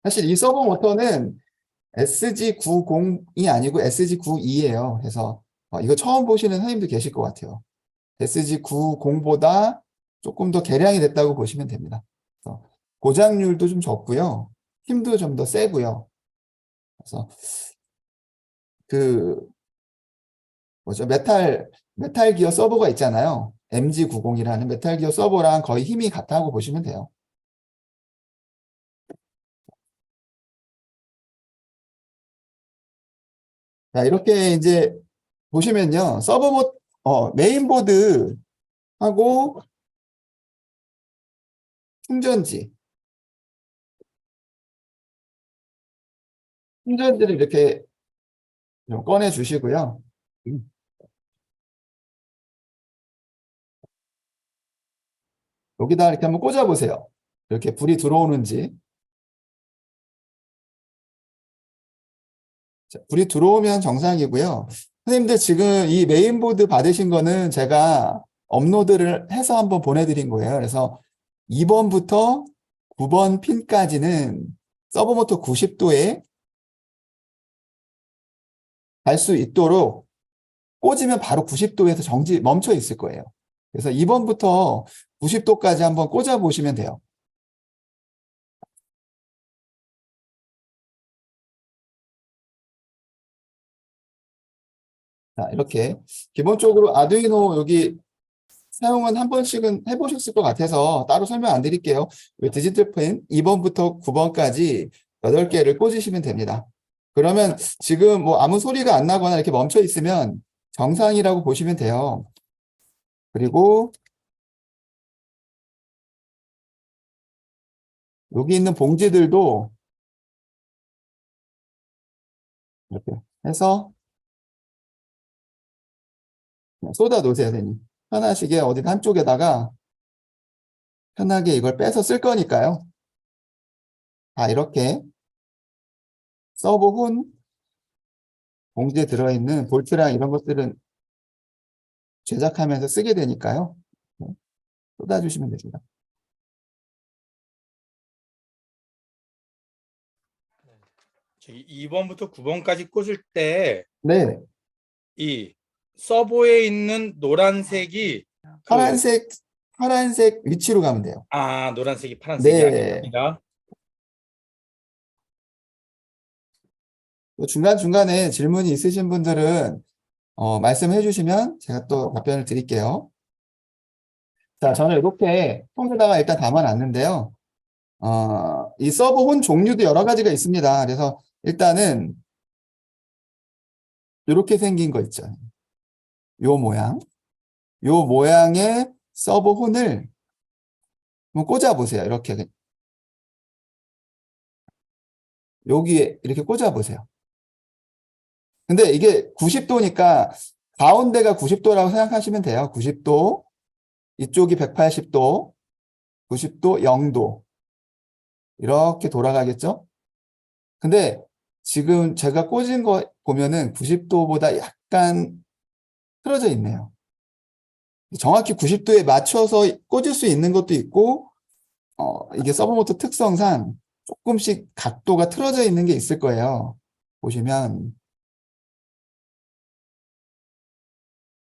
사실 이 서버 모터는 SG90이 아니고 SG92예요. 그래서 이거 처음 보시는 선생님도 계실 것 같아요. SG90보다 조금 더 개량이 됐다고 보시면 됩니다. 그래서 고장률도 좀 적고요. 힘도 좀 더 세고요. 그래서 그 뭐죠? 메탈 기어 서버가 있잖아요. MG90이라는 메탈 기어 서버랑 거의 힘이 같다고 보시면 돼요. 자, 이렇게 이제 보시면요. 메인보드하고 충전지. 충전지를 이렇게 좀 꺼내 주시고요. 여기다 이렇게 한번 꽂아 보세요. 이렇게 불이 들어오는지. 자, 불이 들어오면 정상이고요. 선생님들 지금 이 메인보드 받으신 거는 제가 업로드를 해서 한번 보내드린 거예요. 그래서 2번부터 9번 핀까지는 서버모터 90도에 갈 수 있도록 꽂으면 바로 90도에서 멈춰 있을 거예요. 그래서 2번부터 90도까지 한번 꽂아 보시면 돼요. 자, 이렇게 기본적으로 아두이노 여기 사용은 한 번씩은 해보셨을 것 같아서 따로 설명 안 드릴게요. 디지털 핀 2번부터 9번까지 8개를 꽂으시면 됩니다. 그러면 지금 뭐 아무 소리가 안 나거나 이렇게 멈춰 있으면 정상이라고 보시면 돼요. 그리고 여기 있는 봉지들도 이렇게 해서 그냥 쏟아 놓으세요, 선생님. 편하시게 어디 한쪽에다가 편하게 이걸 빼서 쓸 거니까요. 다 이렇게 서버 혼 봉지에 들어있는 볼트랑 이런 것들은 제작하면서 쓰게 되니까요. 네, 쏟아주시면 됩니다. 저기 2번부터 9번까지 꽂을 때 네, 이 서버에 있는 노란색이 파란색 위치로 가면 돼요. 노란색이 파란색이 네. 아닙니다. 또 중간중간에 질문이 있으신 분들은 말씀해 주시면 제가 또 답변을 드릴게요. 자, 저는 이렇게 통에다가 일단 담아놨는데요. 이 서버 혼 종류도 여러 가지가 있습니다. 그래서 일단은 이렇게 생긴 거 있죠. 요 모양. 요 모양의 서버 혼을 한번 꽂아 보세요. 이렇게. 여기에 이렇게 꽂아 보세요. 근데 이게 90도니까 가운데가 90도라고 생각하시면 돼요. 90도, 이쪽이 180도, 90도, 0도. 이렇게 돌아가겠죠? 근데 지금 제가 꽂은 거 보면은 90도보다 약간 틀어져 있네요. 정확히 90도에 맞춰서 꽂을 수 있는 것도 있고, 이게 서브모터 특성상 조금씩 각도가 틀어져 있는 게 있을 거예요. 보시면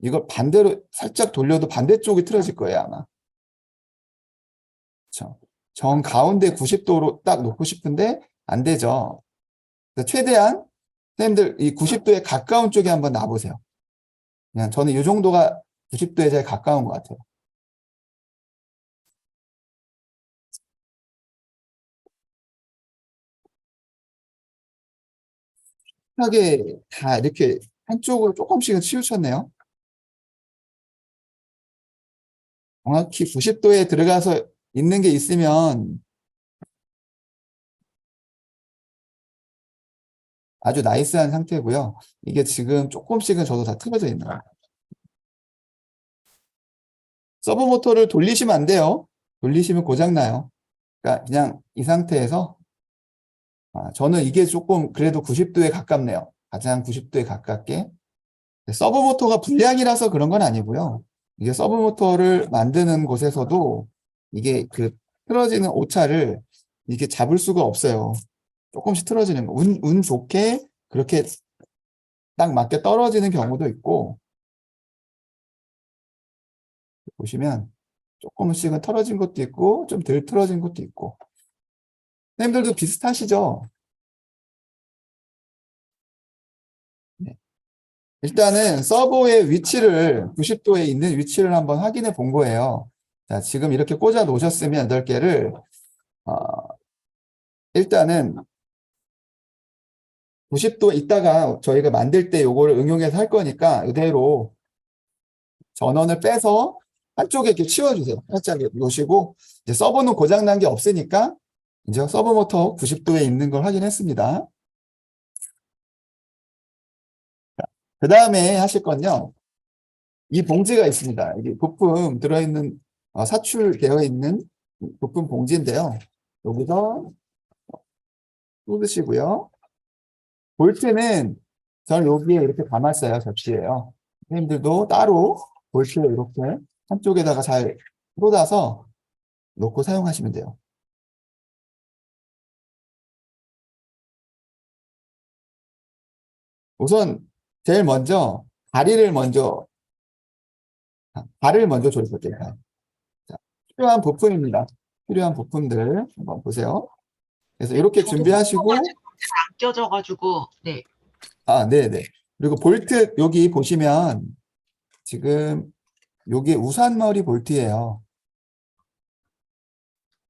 이걸 반대로 살짝 돌려도 반대쪽이 틀어질 거예요, 아마. 그렇죠? 정 가운데 90도로 딱 놓고 싶은데 안 되죠. 최대한 선생님들 이 90도에 가까운 쪽에 한번 놔보세요. 그냥 저는 이 정도가 90도에 제일 가까운 것 같아요. 하게 다 이렇게 한쪽으로 조금씩은 치우쳤네요. 정확히 90도에 들어가서 있는 게 있으면 아주 나이스한 상태고요. 이게 지금 조금씩은 저도 다 틀어져 있는 거예요. 서브 모터를 돌리시면 안 돼요. 돌리시면 고장나요. 그러니까 그냥 이 상태에서 저는 이게 조금 그래도 90도에 가깝네요. 가장 90도에 가깝게. 서브 모터가 불량이라서 그런 건 아니고요. 이게 서브 모터를 만드는 곳에서도 이게 그 틀어지는 오차를 이게 잡을 수가 없어요. 조금씩 틀어지는 거. 운 좋게 그렇게 딱 맞게 떨어지는 경우도 있고, 보시면 조금씩은 틀어진 것도 있고, 좀 덜 틀어진 것도 있고. 선생님들도 비슷하시죠? 네. 일단은 서버의 위치를 90도에 있는 위치를 한번 확인해 본 거예요. 자, 지금 이렇게 꽂아 놓으셨으면 8개를 일단은 90도 있다가 저희가 만들 때 요거를 응용해서 할 거니까 이대로 전원을 빼서 한쪽에 이렇게 치워주세요. 살짝 놓으시고 이제 서버는 고장 난 게 없으니까 이제 서버 모터 90도에 있는 걸 확인했습니다. 그 다음에 하실 건요. 이 봉지가 있습니다. 이게 부품 들어있는 사출되어 있는 부품 봉지인데요. 여기서 쏟으시고요. 볼트는 저는 여기에 이렇게 담았어요. 접시에요. 선생님들도 따로 볼트를 이렇게 한쪽에다가 잘 쏟아서 놓고 사용하시면 돼요. 우선 제일 먼저 발을 먼저 조립할게요. 자, 필요한 부품입니다. 필요한 부품들 한번 보세요. 그래서 이렇게 준비하시고 안 껴져가지고 네. 네네. 그리고 볼트 여기 보시면 지금 여기 우산머리 볼트예요.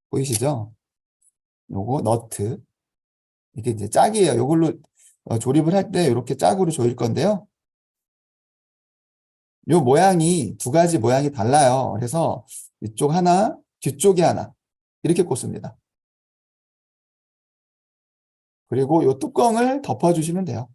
보이시죠? 요거 너트. 이게 이제 짝이에요. 요걸로 조립을 할 때 이렇게 짝으로 조일 건데요. 요 모양이 두 가지 모양이 달라요. 그래서 이쪽 하나, 뒤쪽에 하나 이렇게 꽂습니다. 그리고 요 뚜껑을 덮어주시면 돼요.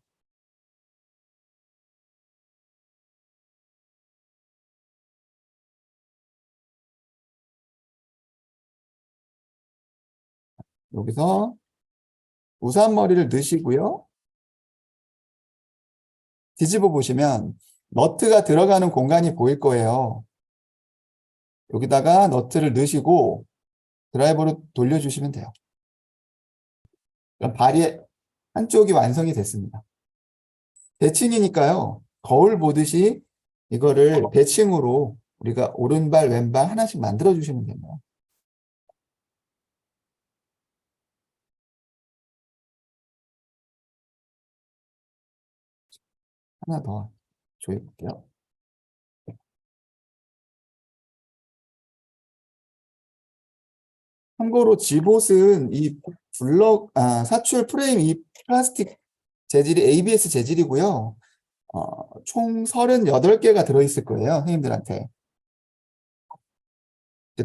여기서 우산머리를 넣으시고요. 뒤집어 보시면 너트가 들어가는 공간이 보일 거예요. 여기다가 너트를 넣으시고 드라이버로 돌려주시면 돼요. 그럼 발이 한쪽이 완성이 됐습니다. 대칭이니까요. 거울 보듯이 이거를 대칭으로 우리가 오른발, 왼발 하나씩 만들어 주시면 됩니다. 하나 더 조여 볼게요. 참고로 집옷은 이 사출 프레임 이 플라스틱 재질이 ABS 재질이고요. 총 38개가 들어있을 거예요. 선생님들한테.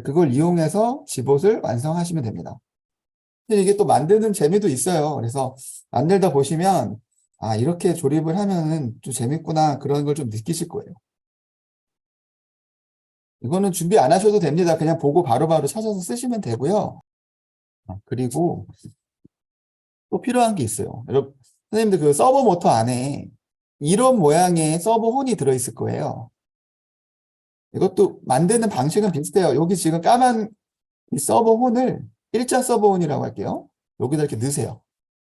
그걸 이용해서 집옷을 완성하시면 됩니다. 근데 이게 또 만드는 재미도 있어요. 그래서 만들다 보시면 이렇게 조립을 하면은 좀 재밌구나 그런 걸 좀 느끼실 거예요. 이거는 준비 안 하셔도 됩니다. 그냥 보고 바로바로 찾아서 쓰시면 되고요. 그리고 또 필요한 게 있어요. 여러분, 선생님들 그 서버 모터 안에 이런 모양의 서버 혼이 들어있을 거예요. 이것도 만드는 방식은 비슷해요. 여기 지금 까만 이 서버 혼을 일자 서버 혼이라고 할게요. 여기다 이렇게 넣으세요.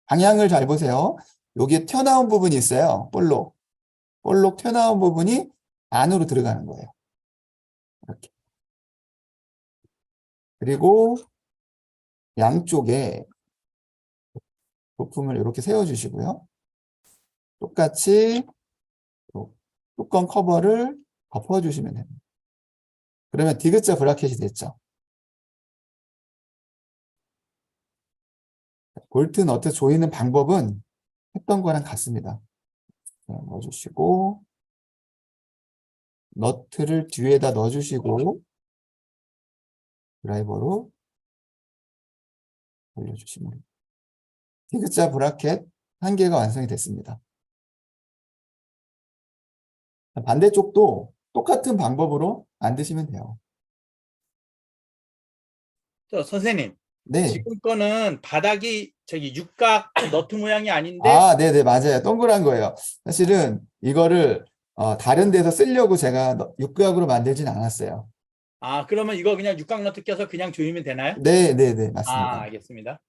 방향을 잘 보세요. 여기에 튀어나온 부분이 있어요. 볼록 튀어나온 부분이 안으로 들어가는 거예요. 이렇게. 그리고 양쪽에 부품을 이렇게 세워주시고요. 똑같이 뚜껑 커버를 덮어주시면 됩니다. 그러면 디귿자 브라켓이 됐죠. 볼트 너트 조이는 방법은 했던 거랑 같습니다. 넣어주시고 너트를 뒤에다 넣어주시고 드라이버로 돌려주시면 됩니다. 디귿자 브라켓 한 개가 완성이 됐습니다. 반대쪽도 똑같은 방법으로 만드시면 돼요. 선생님, 네. 지금 거는 바닥이 저기 육각 너트 모양이 아닌데 네네, 맞아요. 동그란 거예요. 사실은 이거를 다른 데서 쓰려고 제가 육각으로 만들진 않았어요. 그러면 이거 그냥 육각 너트 껴서 그냥 조이면 되나요? 네네네, 맞습니다. 알겠습니다.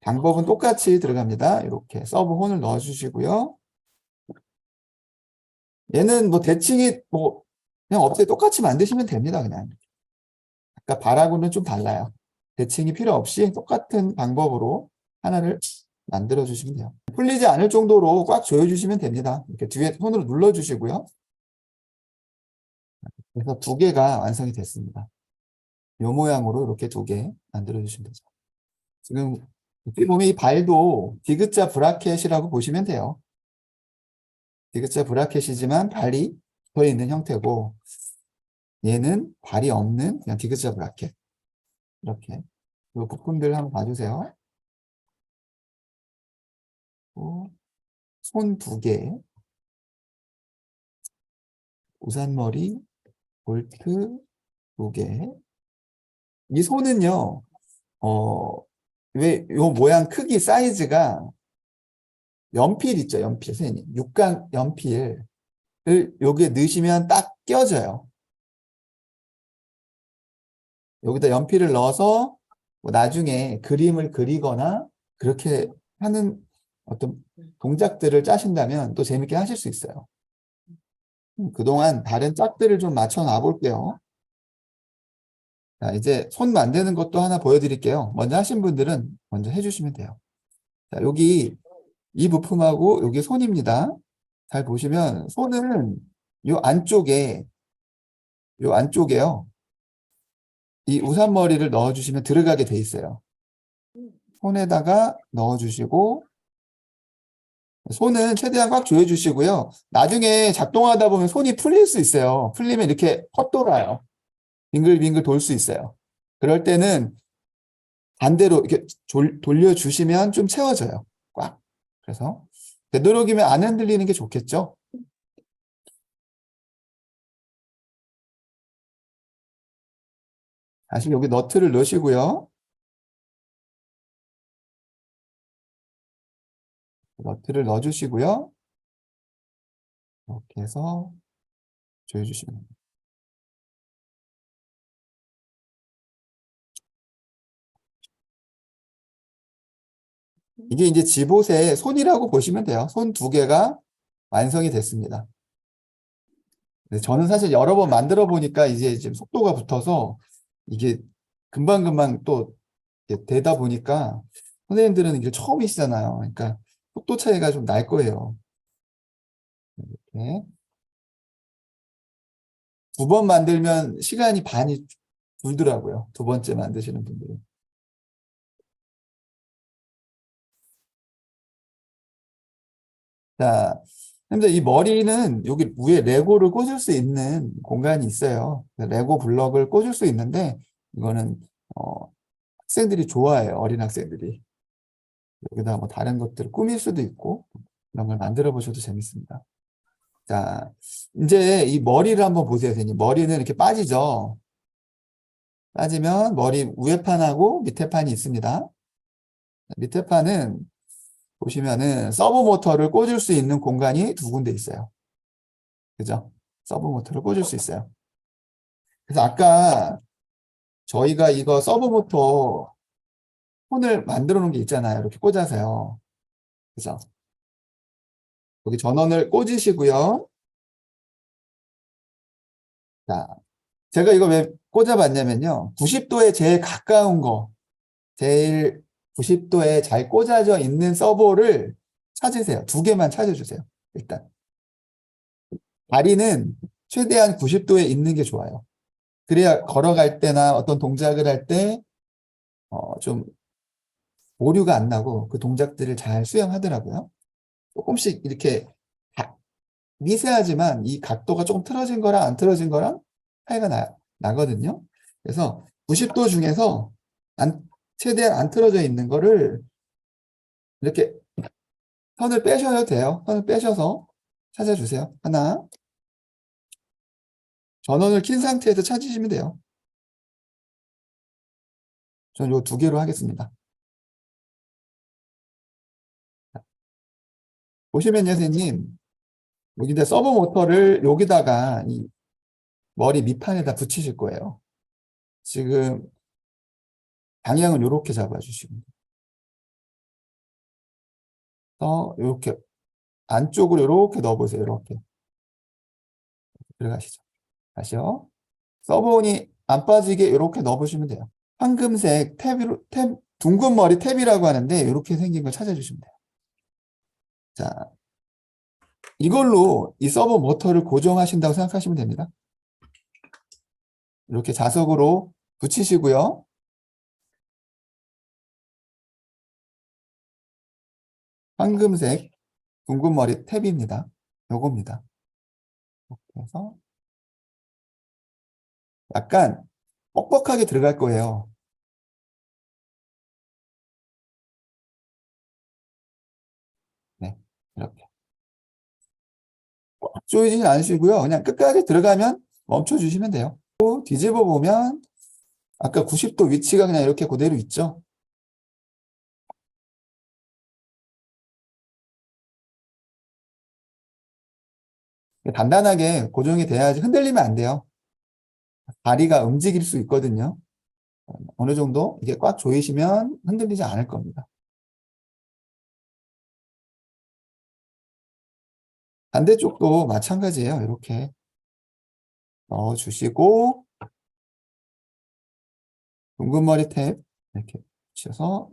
방법은 똑같이 들어갑니다. 이렇게 서브 혼을 넣어주시고요. 얘는 뭐 대칭이 뭐 그냥 없애 똑같이 만드시면 됩니다. 그냥. 아까 발하고는 좀 달라요. 대칭이 필요 없이 똑같은 방법으로 하나를 만들어 주시면 돼요. 풀리지 않을 정도로 꽉 조여주시면 됩니다. 이렇게 뒤에 손으로 눌러주시고요. 그래서 두 개가 완성이 됐습니다. 이 모양으로 이렇게 두 개 만들어 주시면 되죠. 지금 여기 보면 이 발도 디귿자 브라켓이라고 보시면 돼요. 디귿자 브라켓이지만 발이 붙어 있는 형태고 얘는 발이 없는 그냥 디귿자 브라켓. 이렇게 이 부품들 한번 봐주세요. 손 두 개, 우산머리, 볼트 두 개. 이 손은요, 왜 요 모양 크기 사이즈가 연필 있죠, 연필 선생님. 육각 연필을 여기에 넣으시면 딱 껴져요. 여기다 연필을 넣어서 뭐 나중에 그림을 그리거나 그렇게 하는 어떤 동작들을 짜신다면 또 재밌게 하실 수 있어요. 그동안 다른 짝들을 좀 맞춰 놔 볼게요. 자, 이제 손 만드는 것도 하나 보여드릴게요. 먼저 하신 분들은 먼저 해주시면 돼요. 자, 여기 이 부품하고 여기 손입니다. 잘 보시면 손은 요 안쪽에요. 이 우산머리를 넣어주시면 들어가게 돼 있어요. 손에다가 넣어주시고 손은 최대한 꽉 조여주시고요. 나중에 작동하다 보면 손이 풀릴 수 있어요. 풀리면 이렇게 헛돌아요. 빙글빙글 돌 수 있어요. 그럴 때는 반대로 이렇게 돌려주시면 좀 채워져요. 꽉. 그래서 되도록이면 안 흔들리는 게 좋겠죠. 다시 여기 너트를 넣으시고요. 너트를 넣어주시고요. 이렇게 해서 조여주시면 됩니다. 이게 이제 집옷의 손이라고 보시면 돼요. 손 두 개가 완성이 됐습니다. 저는 사실 여러 번 만들어 보니까 이제 지금 속도가 붙어서 이게 금방금방 또 되다 보니까 선생님들은 이게 처음이시잖아요. 그러니까 속도 차이가 좀 날 거예요. 이렇게. 두 번 만들면 시간이 반이 줄더라고요. 두 번째 만드시는 분들은. 자, 현재 이 머리는 여기 위에 레고를 꽂을 수 있는 공간이 있어요. 레고 블럭을 꽂을 수 있는데 이거는 학생들이 좋아해요. 어린 학생들이. 여기다 뭐 다른 것들을 꾸밀 수도 있고 이런 걸 만들어 보셔도 재밌습니다. 자, 이제 이 머리를 한번 보세요, 선생님. 머리는 이렇게 빠지죠. 빠지면 머리 위에 판하고 밑에 판이 있습니다. 밑에 판은 보시면은 서브 모터를 꽂을 수 있는 공간이 두 군데 있어요. 그죠? 서브 모터를 꽂을 수 있어요. 그래서 아까 저희가 이거 서브 모터 폰을 만들어 놓은 게 있잖아요. 이렇게 꽂아서요. 그죠? 여기 전원을 꽂으시고요. 자, 제가 이거 왜 꽂아봤냐면요. 90도에 제일 가까운 거, 제일 90도에 잘 꽂아져 있는 서버를 찾으세요. 두 개만 찾아주세요. 일단. 다리는 최대한 90도에 있는 게 좋아요. 그래야 걸어갈 때나 어떤 동작을 할 때, 좀 오류가 안 나고 그 동작들을 잘 수행하더라고요. 조금씩 이렇게 미세하지만 이 각도가 조금 틀어진 거랑 안 틀어진 거랑 차이가 나거든요. 그래서 90도 중에서 최대한 안 틀어져 있는 거를 이렇게 선을 빼셔도 돼요. 선을 빼셔서 찾아주세요. 하나. 전원을 킨 상태에서 찾으시면 돼요. 저는 요 두 개로 하겠습니다. 보시면요, 선생님. 여기다 서브 모터를 여기다가 이 머리 밑판에다 붙이실 거예요. 지금 방향은 이렇게 잡아주시고 이렇게 안쪽으로 이렇게 넣어보세요. 이렇게 들어가시죠. 다시요. 서브온이 안 빠지게 이렇게 넣어보시면 돼요. 황금색 탭, 둥근 머리 탭이라고 하는데 이렇게 생긴 걸 찾아주시면 돼요. 자, 이걸로 이 서버 모터를 고정하신다고 생각하시면 됩니다. 이렇게 자석으로 붙이시고요. 황금색 둥근 머리 탭입니다. 요겁니다. 그래서 약간 뻑뻑하게 들어갈 거예요. 네, 이렇게. 꽉 조이진 않으시고요. 그냥 끝까지 들어가면 멈춰주시면 돼요. 또 뒤집어 보면 아까 90도 위치가 그냥 이렇게 그대로 있죠. 단단하게 고정이 돼야지 흔들리면 안 돼요. 다리가 움직일 수 있거든요. 어느 정도 이게 꽉 조이시면 흔들리지 않을 겁니다. 반대쪽도 마찬가지예요. 이렇게 넣어주시고 둥근 머리 탭 이렇게 붙여서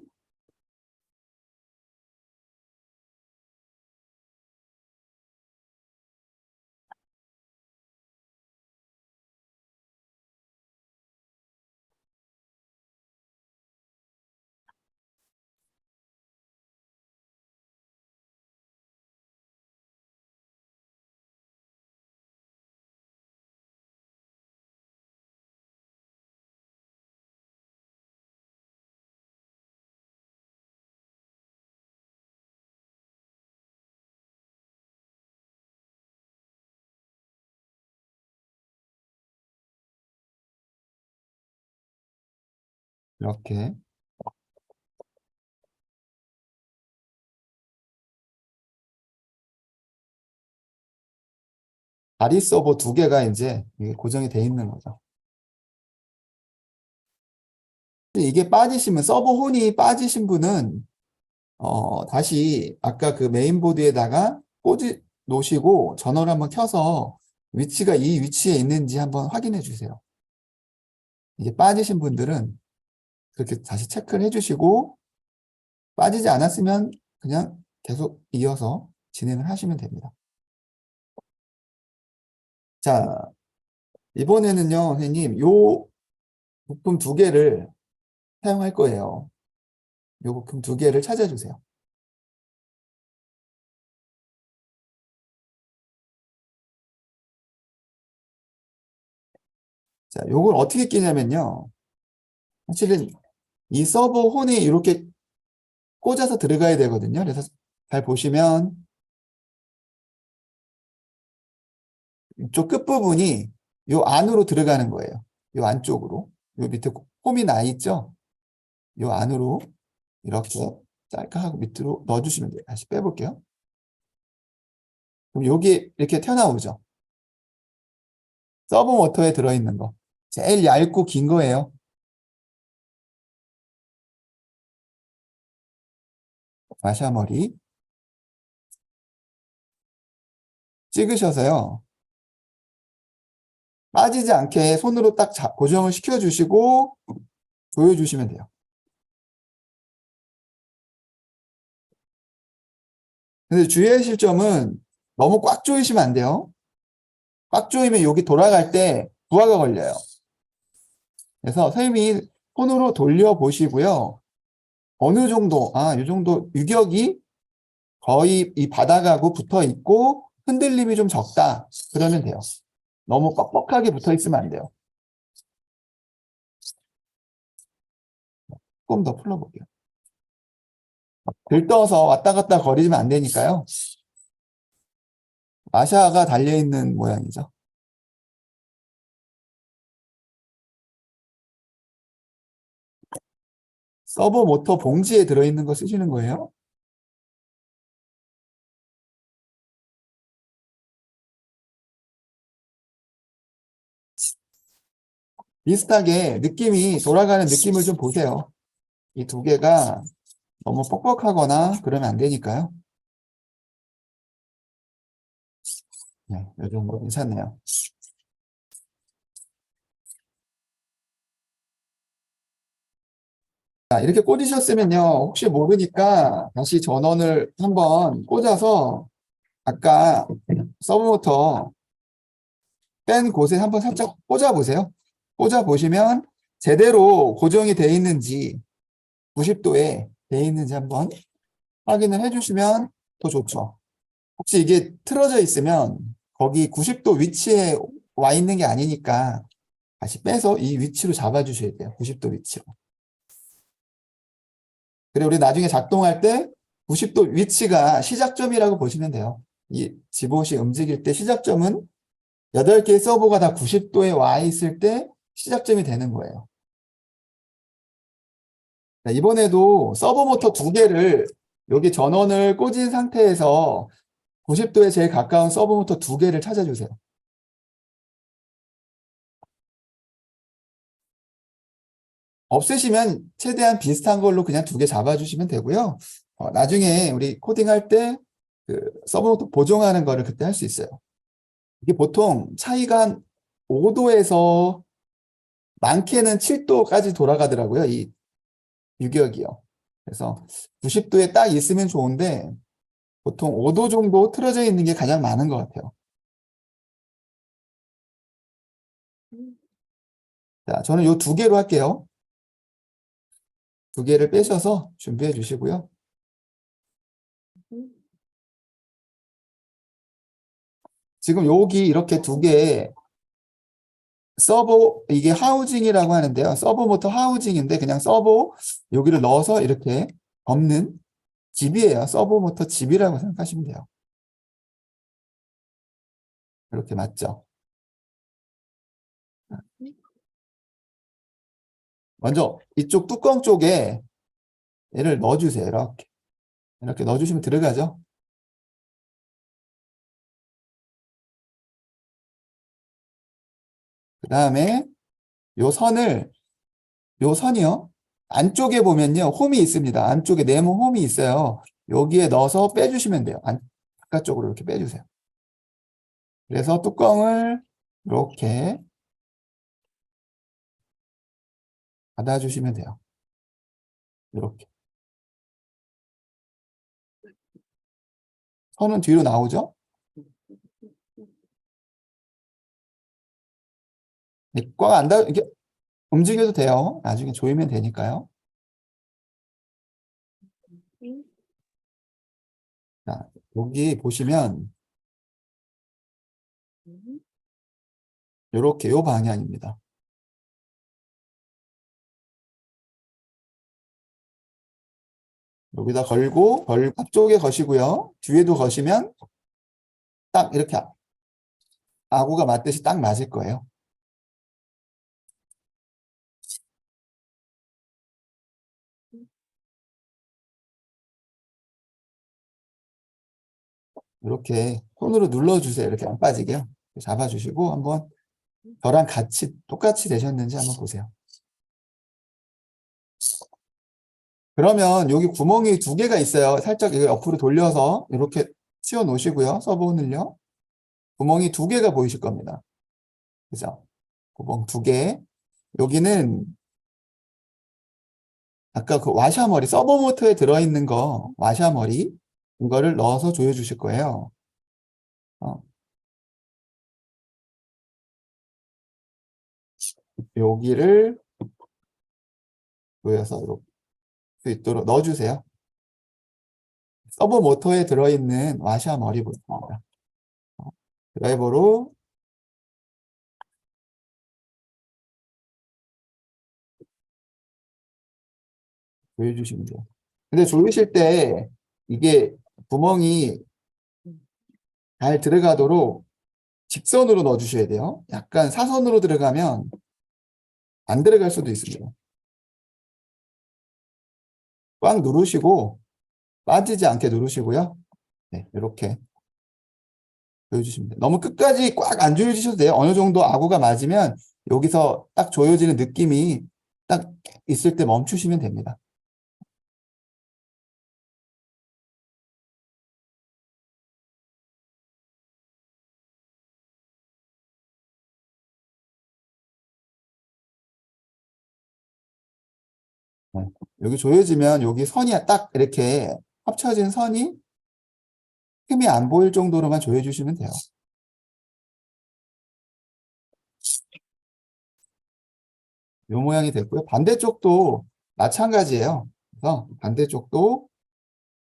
이렇게 다리 서버 두 개가 이제 이게 고정이 돼 있는 거죠. 이게 빠지시면 서버 혼이 빠지신 분은 다시 아까 그 메인보드에다가 꽂이 놓으시고 전원을 한번 켜서 위치가 이 위치에 있는지 한번 확인해 주세요. 이게 빠지신 분들은 그렇게 다시 체크를 해주시고 빠지지 않았으면 그냥 계속 이어서 진행을 하시면 됩니다. 자, 이번에는요, 선생님, 요 부품 두 개를 사용할 거예요. 요 부품 두 개를 찾아주세요. 자, 요걸 어떻게 끼냐면요. 사실은 이 서버 혼이 이렇게 꽂아서 들어가야 되거든요. 그래서 잘 보시면 이쪽 끝부분이 요 안으로 들어가는 거예요. 요 안쪽으로. 요 밑에 홈이 나 있죠? 요 안으로 이렇게 짤깍하고 밑으로 넣어주시면 돼요. 다시 빼볼게요. 그럼 여기 이렇게 튀어나오죠? 서브 모터에 들어있는 거. 제일 얇고 긴 거예요. 마샤머리 찍으셔서요. 빠지지 않게 손으로 딱 고정을 시켜주시고 조여주시면 돼요. 근데 주의하실 점은 너무 꽉 조이시면 안 돼요. 꽉 조이면 여기 돌아갈 때 부하가 걸려요. 그래서 선생님이 손으로 돌려보시고요. 어느 정도, 이 정도 유격이 거의 이 바닥하고 붙어 있고 흔들림이 좀 적다. 그러면 돼요. 너무 뻑뻑하게 붙어 있으면 안 돼요. 조금 더 풀어볼게요. 들떠서 왔다 갔다 거리면 안 되니까요. 마샤가 달려있는 모양이죠. 서버 모터 봉지에 들어있는 거 쓰시는 거예요. 비슷하게 느낌이 돌아가는 느낌을 좀 보세요. 이 두 개가 너무 뻑뻑하거나 그러면 안 되니까요. 네, 이 정도 괜찮네요. 자, 이렇게 꽂으셨으면요. 혹시 모르니까 다시 전원을 한번 꽂아서 아까 서브모터 뺀 곳에 한번 살짝 꽂아 보세요. 꽂아 보시면 제대로 고정이 돼 있는지 90도에 돼 있는지 한번 확인을 해 주시면 더 좋죠. 혹시 이게 틀어져 있으면 거기 90도 위치에 와 있는 게 아니니까 다시 빼서 이 위치로 잡아 주셔야 돼요. 90도 위치로. 그리고 우리 나중에 작동할 때 90도 위치가 시작점이라고 보시면 돼요. 이 지봇이 움직일 때 시작점은 8개의 서버가 다 90도에 와 있을 때 시작점이 되는 거예요. 자, 이번에도 서버 모터 2개를 여기 전원을 꽂은 상태에서 90도에 제일 가까운 서버 모터 2개를 찾아주세요. 없으시면 최대한 비슷한 걸로 그냥 2개 잡아주시면 되고요. 나중에 우리 코딩할 때 그 서버 모터 보정하는 거를 그때 할 수 있어요. 이게 보통 차이가 한 5도에서 많게는 7도까지 돌아가더라고요. 이 유격이요. 그래서 90도에 딱 있으면 좋은데 보통 5도 정도 틀어져 있는 게 가장 많은 것 같아요. 자, 저는 요 2개로 할게요. 2개를 빼셔서 준비해 주시고요. 지금 여기 이렇게 2개 서버, 이게 하우징이라고 하는데요. 서버 모터 하우징인데 그냥 서버 여기를 넣어서 이렇게 덮는 집이에요. 서버 모터 집이라고 생각하시면 돼요. 이렇게 맞죠? 먼저 이쪽 뚜껑 쪽에 얘를 넣어주세요. 이렇게. 이렇게 넣어주시면 들어가죠. 그 다음에 요 선이요. 안쪽에 보면요. 홈이 있습니다. 안쪽에 네모 홈이 있어요. 여기에 넣어서 빼주시면 돼요. 바깥쪽으로 이렇게 빼주세요. 그래서 뚜껑을 이렇게 닫아주시면 돼요. 이렇게. 선은 뒤로 나오죠? 꽉 안 이렇게 움직여도 돼요. 나중에 조이면 되니까요. 자, 여기 보시면 이렇게 요 방향입니다. 여기다 걸고 앞쪽에 거시고요. 뒤에도 거시면 딱 이렇게 아구가 맞듯이 딱 맞을 거예요. 이렇게 손으로 눌러주세요. 이렇게 안 빠지게요. 잡아주시고 한번 저랑 같이 똑같이 되셨는지 한번 보세요. 그러면 여기 구멍이 2개가 있어요. 살짝 이거 옆으로 돌려서 이렇게 치워 놓으시고요. 서브온을요. 구멍이 2개가 보이실 겁니다. 그죠? 구멍 2개. 여기는 아까 그 와샤머리, 서버 모터에 들어있는 거, 와샤머리, 이거를 넣어서 조여주실 거예요. 어, 여기를 조여서 이렇게 수 있도록 넣어주세요. 서버 모터에 들어있는 와샤머리부터 드라이버로 조여주시면 돼요. 근데 조이실 때 이게 구멍이 잘 들어가도록 직선으로 넣어주셔야 돼요. 약간 사선으로 들어가면 안 들어갈 수도 있습니다. 꽉 누르시고 빠지지 않게 누르시고요. 네, 이렇게 조여주시면 돼요. 너무 끝까지 꽉 안 조여주셔도 돼요. 어느 정도 아구가 맞으면 여기서 딱 조여지는 느낌이 딱 있을 때 멈추시면 됩니다. 여기 조여지면 여기 선이 딱 이렇게 합쳐진 선이 틈이 안 보일 정도로만 조여주시면 돼요. 이 모양이 됐고요. 반대쪽도 마찬가지예요. 그래서 반대쪽도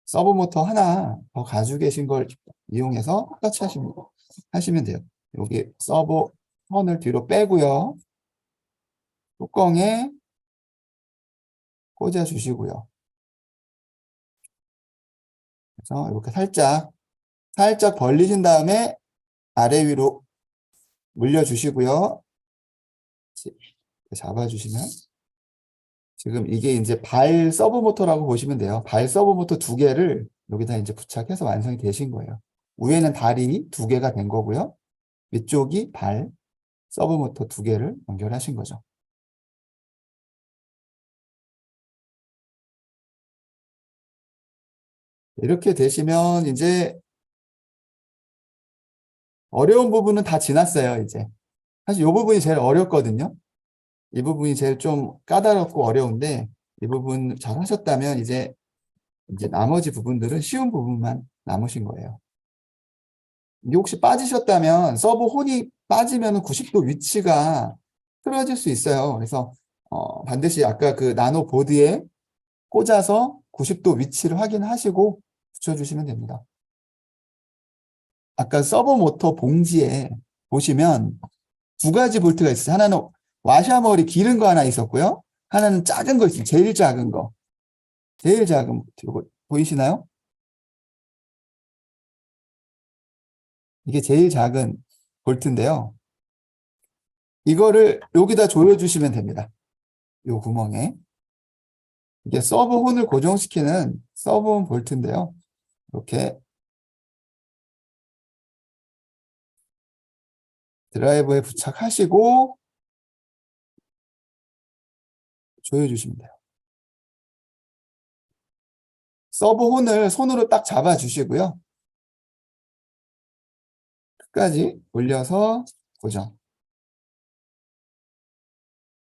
서브 모터 하나 더 가지고 계신 걸 이용해서 똑같이 하시면 돼요. 여기 서브 선을 뒤로 빼고요. 뚜껑에 꽂아 주시고요. 그래서 이렇게 살짝 벌리신 다음에 아래 위로 물려 주시고요. 잡아주시면 지금 이게 이제 발 서브 모터라고 보시면 돼요. 발 서브 모터 두 개를 여기다 이제 부착해서 완성이 되신 거예요. 위에는 다리 두 개가 된 거고요. 위쪽이 발 서브 모터 두 개를 연결하신 거죠. 이렇게 되시면 이제 어려운 부분은 다 지났어요, 이제. 사실 이 부분이 제일 어렵거든요. 이 부분이 제일 좀 까다롭고 어려운데 이 부분 잘 하셨다면 이제 나머지 부분들은 쉬운 부분만 남으신 거예요. 이게 혹시 빠지셨다면 서브 혼이 빠지면 90도 위치가 틀어질 수 있어요. 그래서 반드시 아까 그 나노 보드에 꽂아서 90도 위치를 확인하시고 붙여주시면 됩니다. 아까 서버 모터 봉지에 보시면 두 가지 볼트가 있어요. 하나는 와샤머리 기른 거 하나 있었고요. 하나는 작은 거 있어요. 제일 작은 거. 제일 작은 이거 보이시나요? 이게 제일 작은 볼트인데요. 이거를 여기다 조여주시면 됩니다. 요 구멍에. 이게 서브 혼을 고정시키는 서브 혼 볼트인데요. 이렇게 드라이버에 부착하시고 조여주시면 돼요. 서브 혼을 손으로 딱 잡아주시고요. 끝까지 올려서 고정.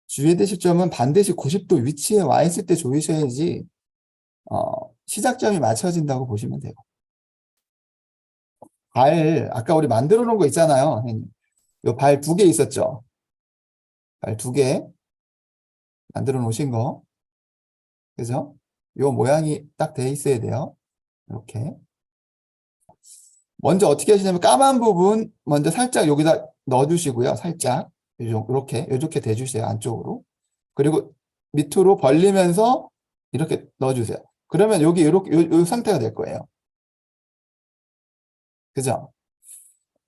주의해야 되실 점은 반드시 90도 위치에 와 있을 때 조이셔야지 시작점이 맞춰진다고 보시면 돼요. 아까 우리 만들어 놓은 거 있잖아요. 요 발 두 개 있었죠. 발 두 개 만들어 놓으신 거. 그죠? 요 모양이 딱 돼 있어야 돼요. 이렇게. 먼저 어떻게 하시냐면 까만 부분 먼저 살짝 여기다 넣어주시고요. 살짝 이렇게 대주세요. 안쪽으로. 그리고 밑으로 벌리면서 이렇게 넣어주세요. 그러면 여기 이렇게 요 상태가 될 거예요. 그죠?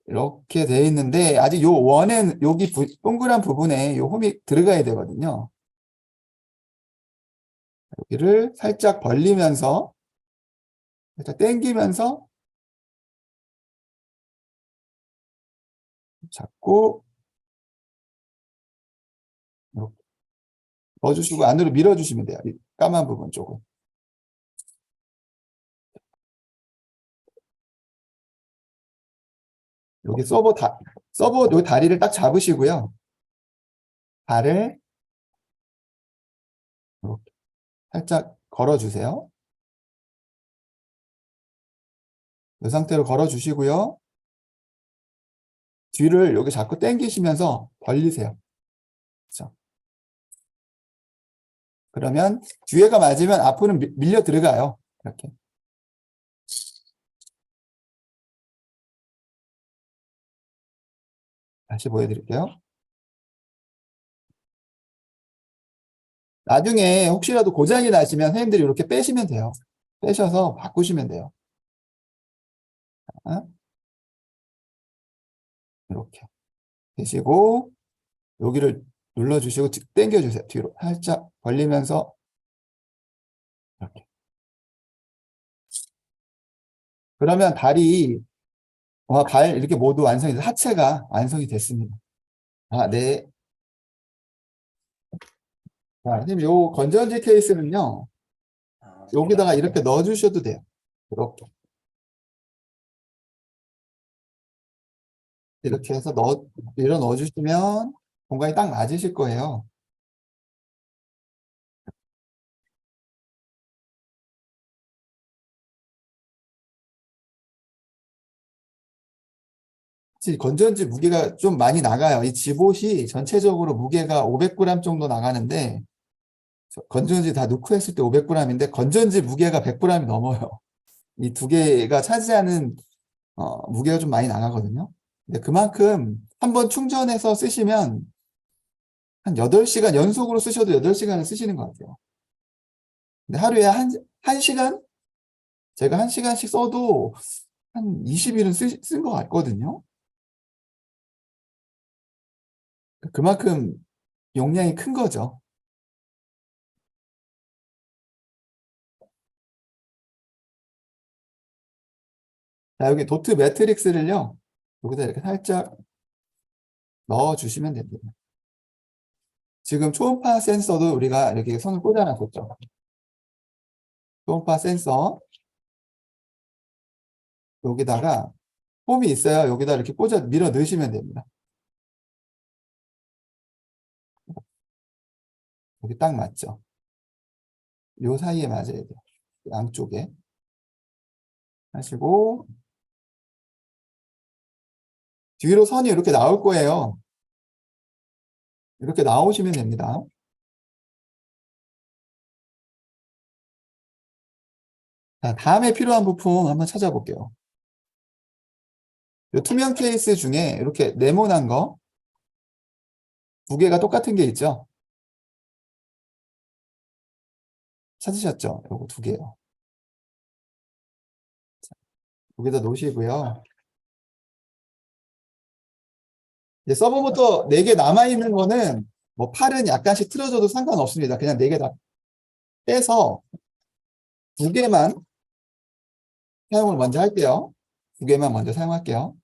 이렇게 돼 있는데 아직 요 원엔 여기 동그란 부분에 요 홈이 들어가야 되거든요. 여기를 살짝 벌리면서 살짝 당기면서 잡고 이렇게 넣어주시고 안으로 밀어주시면 돼요. 이 까만 부분 쪽을. 여기 서버 요 다리를 딱 잡으시고요. 발을 이렇게 살짝 걸어주세요. 이 상태로 걸어주시고요. 뒤를 여기 자꾸 당기시면서 벌리세요. 그렇죠? 그러면 뒤에가 맞으면 앞으로 밀려 들어가요. 이렇게. 다시 보여드릴게요. 나중에 혹시라도 고장이 나시면 선생님들이 이렇게 빼시면 돼요. 빼셔서 바꾸시면 돼요. 이렇게 되시고 여기를 눌러주시고 당겨주세요. 뒤로 살짝 벌리면서 이렇게. 그러면 발 이렇게 모두 완성이 돼서 하체가 완성이 됐습니다. 네. 자, 선생님 요 건전지 케이스는요. 여기다가 이렇게 넣어주셔도 돼요. 이렇게 해서 밀어 넣어주시면 공간이 딱 맞으실 거예요. 건전지 무게가 좀 많이 나가요. 이 지봇이 전체적으로 무게가 500g 정도 나가는데 건전지 다 넣고 했을 때 500g인데 건전지 무게가 100g이 넘어요. 이 두 개가 차지하는 무게가 좀 많이 나가거든요. 근데 그만큼 한번 충전해서 쓰시면 한 8시간 연속으로 쓰셔도 8시간을 쓰시는 것 같아요. 근데 하루에 한 시간? 제가 1시간씩 써도 한 20일은 쓴 것 같거든요. 그만큼 용량이 큰 거죠. 자, 여기 도트 매트릭스를요, 여기다 이렇게 살짝 넣어주시면 됩니다. 지금 초음파 센서도 우리가 이렇게 선을 꽂아놨었죠. 초음파 센서. 여기다가 홈이 있어요. 여기다 이렇게 밀어 넣으시면 됩니다. 여기 딱 맞죠? 요 사이에 맞아야 돼요. 양쪽에. 하시고, 뒤로 선이 이렇게 나올 거예요. 이렇게 나오시면 됩니다. 자, 다음에 필요한 부품 한번 찾아볼게요. 이 투명 케이스 중에 이렇게 네모난 거, 두 개가 똑같은 게 있죠? 찾으셨죠? 요거 두 개요. 자, 여기다 놓으시고요. 이제 서버모터 4개 남아있는 거는 뭐 팔은 약간씩 틀어져도 상관없습니다. 그냥 4개 다 빼서 2개만 사용을 먼저 할게요. 2개만 먼저 사용할게요.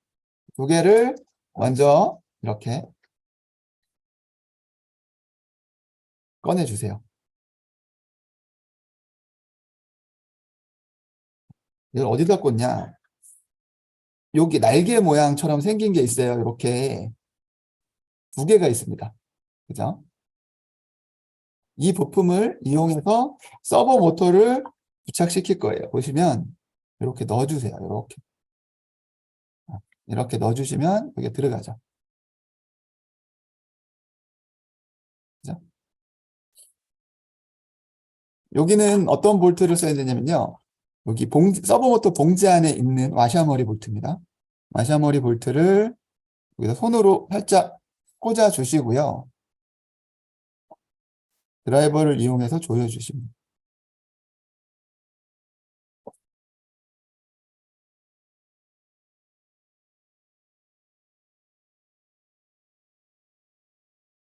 2개를 먼저 이렇게 꺼내주세요. 이걸 어디다 꽂냐? 여기 날개 모양처럼 생긴 게 있어요. 이렇게 2개가 있습니다. 그죠? 이 부품을 이용해서 서버 모터를 부착시킬 거예요. 보시면 이렇게 넣어주세요. 이렇게 넣어주시면 여기 들어가죠. 그죠? 여기는 어떤 볼트를 써야 되냐면요. 여기 서버 모터 봉지 안에 있는 와샤머리 볼트입니다. 와샤머리 볼트를 여기다 손으로 살짝 꽂아 주시고요. 드라이버를 이용해서 조여주십니다.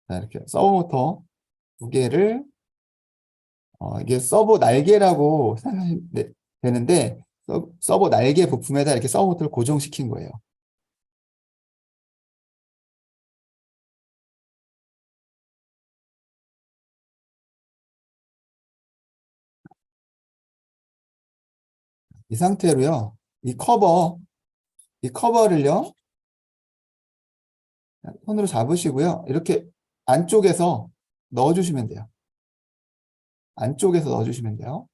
자, 이렇게 서버 모터 2개를 이게 서버 날개라고 생각하시면 되는데 서버 날개 부품에다 이렇게 서버 모터를 고정시킨 거예요. 이 상태로요. 이 커버를요. 손으로 잡으시고요. 이렇게 안쪽에서 넣어주시면 돼요. 안쪽에서 넣어주시면 돼요.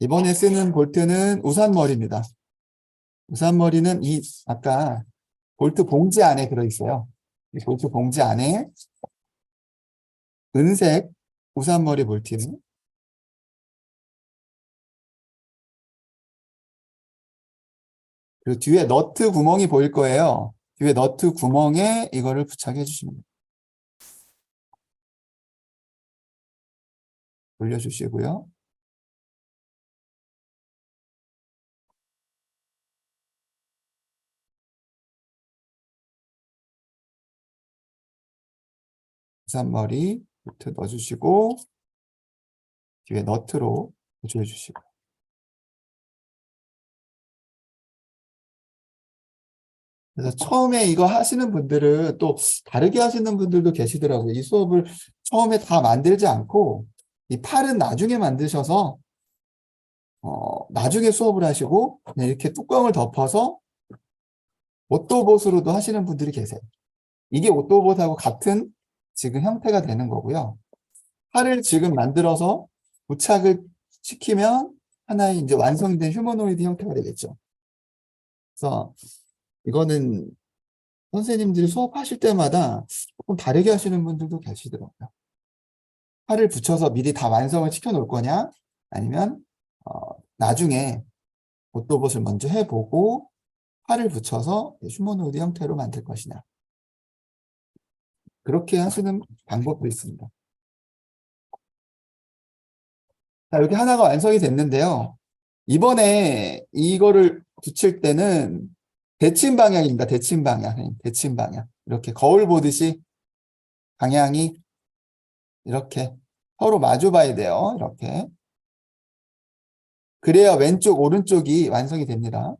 이번에 쓰는 볼트는 우산머리입니다. 우산머리는 아까 볼트 봉지 안에 들어있어요. 이 볼트 봉지 안에 은색 우산머리 볼트는 그리고 뒤에 너트 구멍이 보일 거예요. 뒤에 너트 구멍에 이거를 부착해 주시면 돼요. 올려주시고요. 우산머리 볼트 넣어주시고 뒤에 너트로 조여주시고 그래서 처음에 이거 하시는 분들은 또 다르게 하시는 분들도 계시더라고요. 이 수업을 처음에 다 만들지 않고 이 팔은 나중에 만드셔서 나중에 수업을 하시고 그냥 이렇게 뚜껑을 덮어서 오토봇으로도 하시는 분들이 계세요. 이게 오토봇하고 같은 지금 형태가 되는 거고요. 팔을 지금 만들어서 부착을 시키면 하나의 이제 완성된 휴머노이드 형태가 되겠죠. 그래서 이거는 선생님들이 수업하실 때마다 조금 다르게 하시는 분들도 계시더라고요. 팔을 붙여서 미리 다 완성을 시켜 놓을 거냐, 아니면 나중에 보또봇을 먼저 해보고 팔을 붙여서 휴머노이드 형태로 만들 것이냐. 그렇게 하시는 방법도 있습니다. 자, 이렇게 하나가 완성이 됐는데요. 이번에 이거를 붙일 때는 대칭 방향입니다. 대칭 방향. 대칭 방향. 이렇게 거울 보듯이 방향이 이렇게 서로 마주 봐야 돼요. 이렇게. 그래야 왼쪽, 오른쪽이 완성이 됩니다.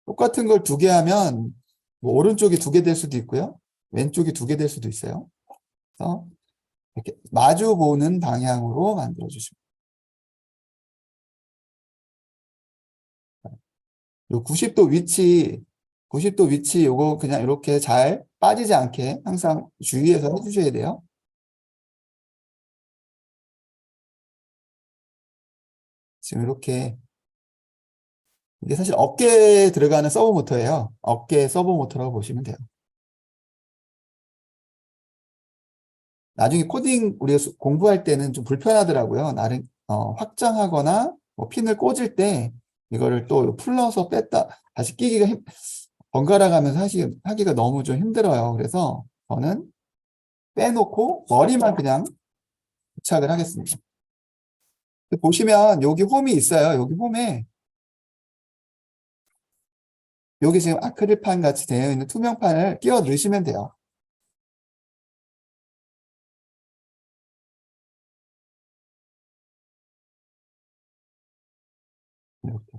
똑같은 걸 두 개 하면 뭐 오른쪽이 두 개 될 수도 있고요. 왼쪽이 두 개 될 수도 있어요. 그래서 이렇게 마주 보는 방향으로 만들어 주시면 요 90도 위치 요거 그냥 이렇게 잘 빠지지 않게 항상 주의해서 해주셔야 돼요. 지금 이렇게 이게 사실 어깨에 들어가는 서브 모터예요. 어깨 서브 모터라고 보시면 돼요. 나중에 코딩 우리가 공부할 때는 좀 불편하더라고요. 나름 확장하거나 뭐 핀을 꽂을 때 이거를 또 풀러서 뺐다 다시 끼기가 번갈아 가면서 하기가 너무 좀 힘들어요. 그래서 저는 빼놓고 머리만 그냥 부착을 하겠습니다. 보시면 여기 홈이 있어요. 여기 홈에 여기 지금 아크릴판 같이 되어 있는 투명판을 끼워 넣으시면 돼요. 이렇게.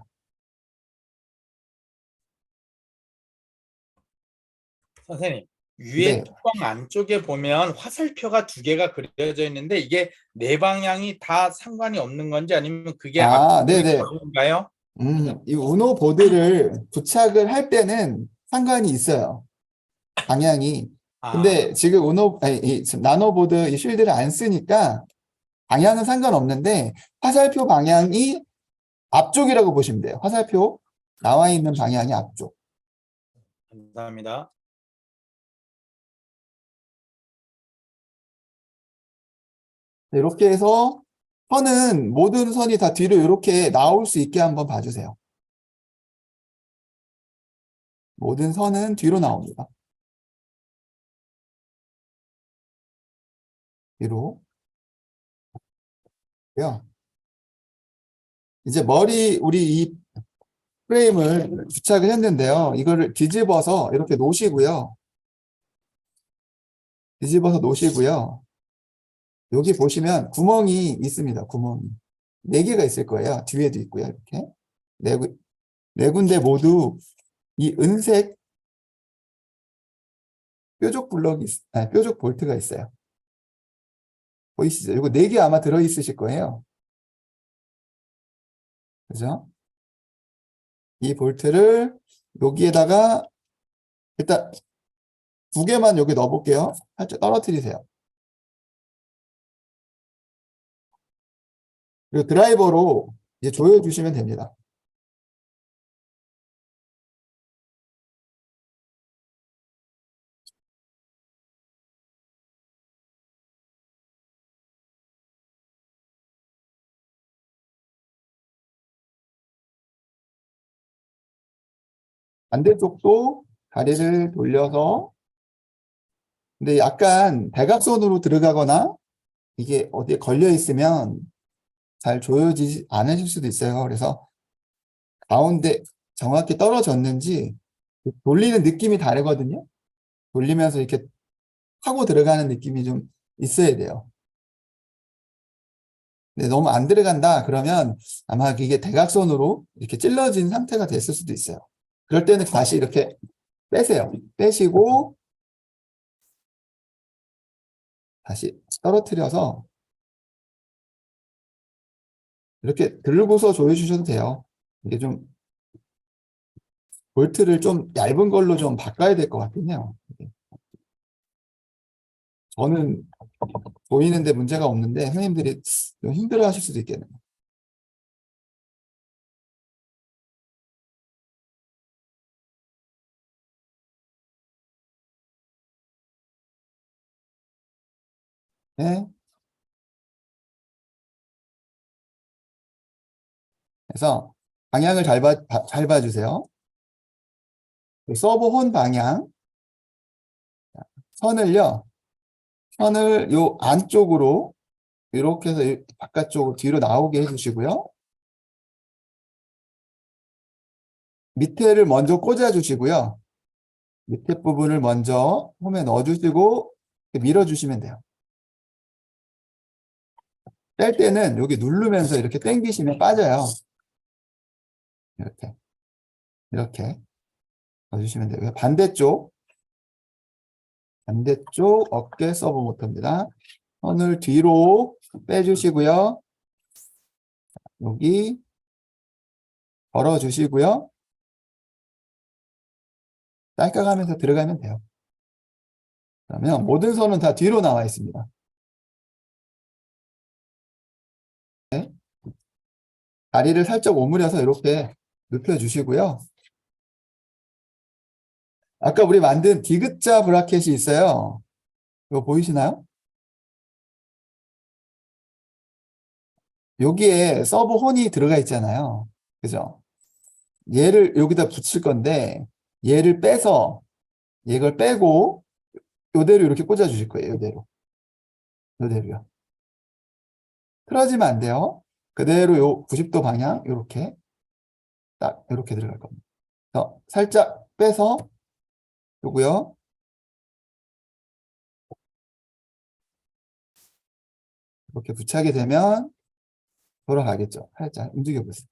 선생님, 위에 네. 뚜껑 안쪽에 보면 화살표가 두 개가 그려져 있는데 이게 네 방향이 다 상관이 없는 건지 아니면 그게 네네. 앞인가요? 이 우노 보드를 부착을 할 때는 상관이 있어요. 방향이. 아, 근데 지금 지금 나노보드 이 쉴드를 안 쓰니까 방향은 상관없는데 화살표 방향이 앞쪽이라고 보시면 돼요. 화살표 나와 있는 방향이 앞쪽. 감사합니다. 이렇게 해서 선은 모든 선이 다 뒤로 이렇게 나올 수 있게 한번 봐주세요. 모든 선은 뒤로 나옵니다. 뒤로. 이제 우리 이 프레임을 부착을 했는데요. 이거를 뒤집어서 이렇게 놓으시고요. 뒤집어서 놓으시고요. 여기 보시면 구멍이 있습니다. 구멍이. 4개가 있을 거예요. 뒤에도 있고요. 이렇게. 네 군데 모두 이 은색 뾰족 뾰족 볼트가 있어요. 보이시죠? 이거 4개 아마 들어있으실 거예요. 그죠? 이 볼트를 여기에다가 일단 2개만 여기 넣어볼게요. 살짝 떨어뜨리세요. 그리고 드라이버로 이제 조여주시면 됩니다. 반대쪽도 다리를 돌려서 근데 약간 대각선으로 들어가거나 이게 어디에 걸려 있으면 잘 조여지지 않으실 수도 있어요. 그래서 가운데 정확히 떨어졌는지 돌리는 느낌이 다르거든요. 돌리면서 이렇게 하고 들어가는 느낌이 좀 있어야 돼요. 근데 너무 안 들어간다 그러면 아마 이게 대각선으로 이렇게 찔러진 상태가 됐을 수도 있어요. 그럴 때는 다시 이렇게 빼세요. 빼시고 다시 떨어뜨려서 이렇게 들고서 조여주셔도 돼요. 이게 좀 볼트를 좀 얇은 걸로 좀 바꿔야 될 것 같긴 해요. 저는 보이는데 문제가 없는데 선생님들이 좀 힘들어 하실 수도 있겠네요. 네. 그래서 방향을 잘 봐주세요. 서브 혼 방향. 선을 요 안쪽으로 이렇게 해서 바깥쪽으로 뒤로 나오게 해주시고요. 밑에를 먼저 꽂아주시고요. 밑에 부분을 먼저 홈에 넣어주시고 밀어주시면 돼요. 뺄 때는 여기 누르면서 이렇게 당기시면 빠져요. 이렇게 넣어주시면 되고요. 반대쪽 어깨 서브 모터입니다. 선을 뒤로 빼주시고요. 여기 걸어주시고요. 딸깍하면서 들어가면 돼요. 그러면 모든 선은 다 뒤로 나와 있습니다. 네. 다리를 살짝 오므려서 이렇게 눕혀주시고요. 아까 우리 만든 디귿자 브라켓이 있어요. 이거 보이시나요? 여기에 서브 혼이 들어가 있잖아요. 그죠? 얘를 여기다 붙일 건데 얘를 빼서 얘를 빼고 이대로 이렇게 꽂아 주실 거예요. 이대로요. 틀어지면 안 돼요. 그대로 요 90도 방향 이렇게 딱 이렇게 들어갈 겁니다. 살짝 빼서 요거요. 이렇게 붙이게 되면 돌아가겠죠. 살짝 움직여 보세요.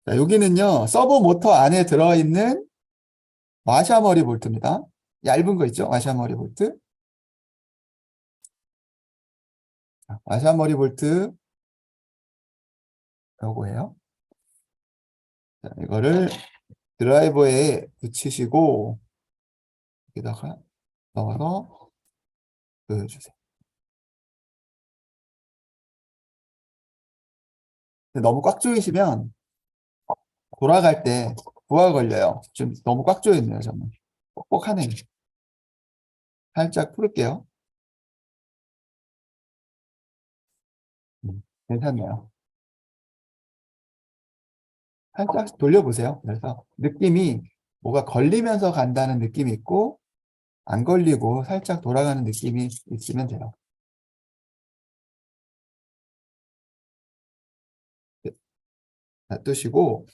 자, 여기는요. 서브 모터 안에 들어있는 와샤머리 볼트입니다. 얇은 거 있죠? 와샤머리 볼트. 자, 와샤머리 볼트 요거예요. 자, 이거를 드라이버에 붙이시고 여기다가 넣어서 보여주세요. 너무 꽉 조이시면 돌아갈 때 부하 걸려요. 좀 너무 꽉 조였네요, 저는. 뻑뻑하네요. 살짝 풀을게요. 괜찮네요. 살짝 돌려보세요. 그래서 느낌이 뭐가 걸리면서 간다는 느낌이 있고 안 걸리고 살짝 돌아가는 느낌이 있으면 돼요. 놔두시고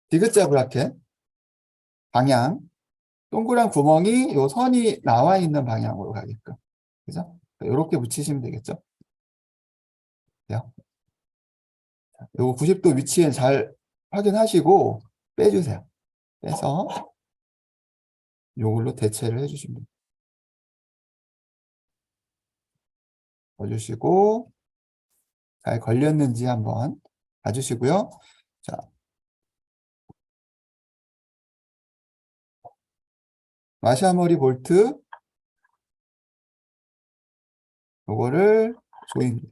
디귿자 브라켓 방향 동그란 구멍이 요 선이 나와 있는 방향으로 가게끔. 그죠? 이렇게 붙이시면 되겠죠? 요 90도 위치에 잘 확인하시고 빼주세요. 빼서 요걸로 대체를 해주시면 돼요. 넣어주시고 잘 걸렸는지 한번 봐주시고요. 자, 와샤머리 볼트 요거를 조입니다.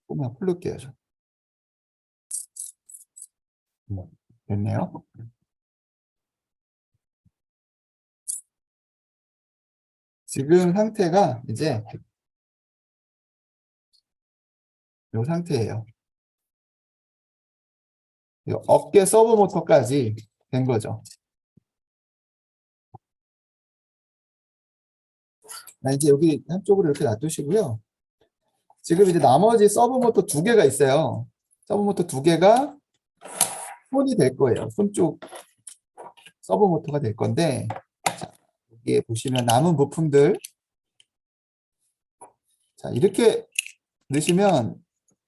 조금만 풀릴게요. 됐네요. 지금 상태가 이제 이 상태예요. 이 어깨 서브 모터까지 된 거죠. 이제 여기 한쪽으로 이렇게 놔두시고요. 지금 이제 나머지 서브 모터 2개가 있어요. 서브 모터 2개가 손이 될 거예요. 손 쪽 서브 모터가 될 건데, 자, 여기에 보시면 남은 부품들, 자, 이렇게 넣으시면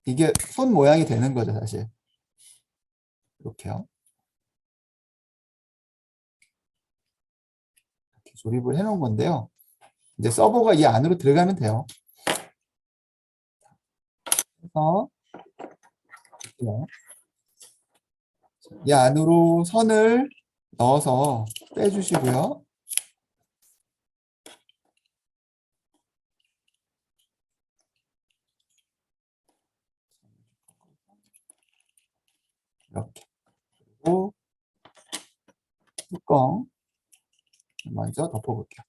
이게 손 모양이 되는 거죠, 사실. 이렇게요. 이렇게 조립을 해 놓은 건데요. 이제 서버가 이 안으로 들어가면 돼요. 그래서 이 안으로 선을 넣어서 빼주시고요. 이렇게. 그리고 뚜껑 먼저 덮어볼게요.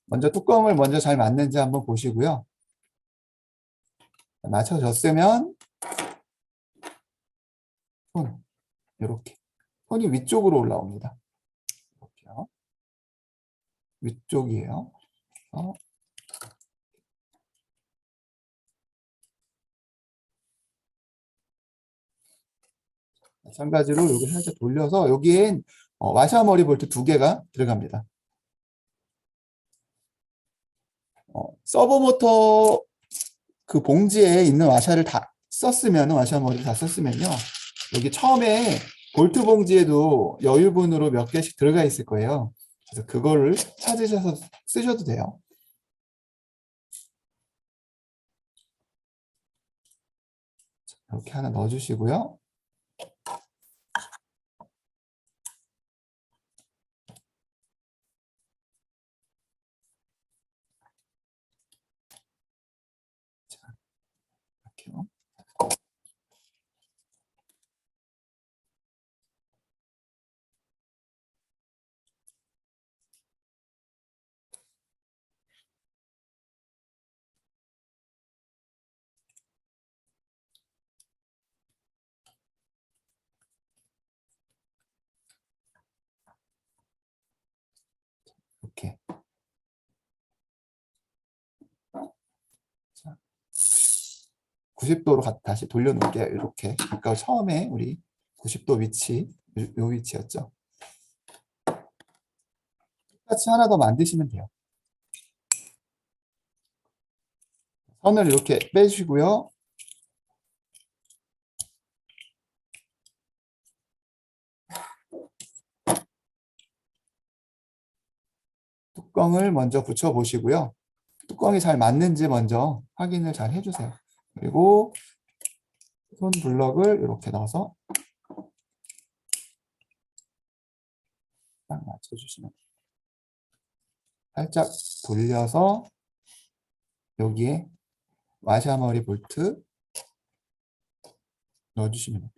먼저 뚜껑을 먼저 잘 맞는지 한번 보시고요. 맞춰졌으면 손, 이렇게. 손이 위쪽으로 올라옵니다. 이렇게요. 위쪽이에요. 마찬가지로 여기 살짝 돌려서 여기엔 와샤머리 볼트 2개가 들어갑니다. 서버 모터 그 봉지에 있는 와샤를 다 썼으면, 와샤머리를 다 썼으면요. 여기 처음에 볼트 봉지에도 여유분으로 몇 개씩 들어가 있을 거예요. 그래서 그거를 찾으셔서 쓰셔도 돼요. 이렇게 하나 넣어주시고요. 자, 이렇게요. 이렇게. 자, 90도로 다시 돌려놓을게요. 이렇게. 아까 처음에 우리 90도 위치, 요 위치였죠. 똑같이 하나 더 만드시면 돼요. 선을 이렇게 빼주시고요. 뚜껑을 먼저 붙여 보시고요. 뚜껑이 잘 맞는지 먼저 확인을 잘 해주세요. 그리고 손 블럭을 이렇게 넣어서 딱 맞춰주시면 돼요. 살짝 돌려서 여기에 와샤머리 볼트 넣어주시면 돼요.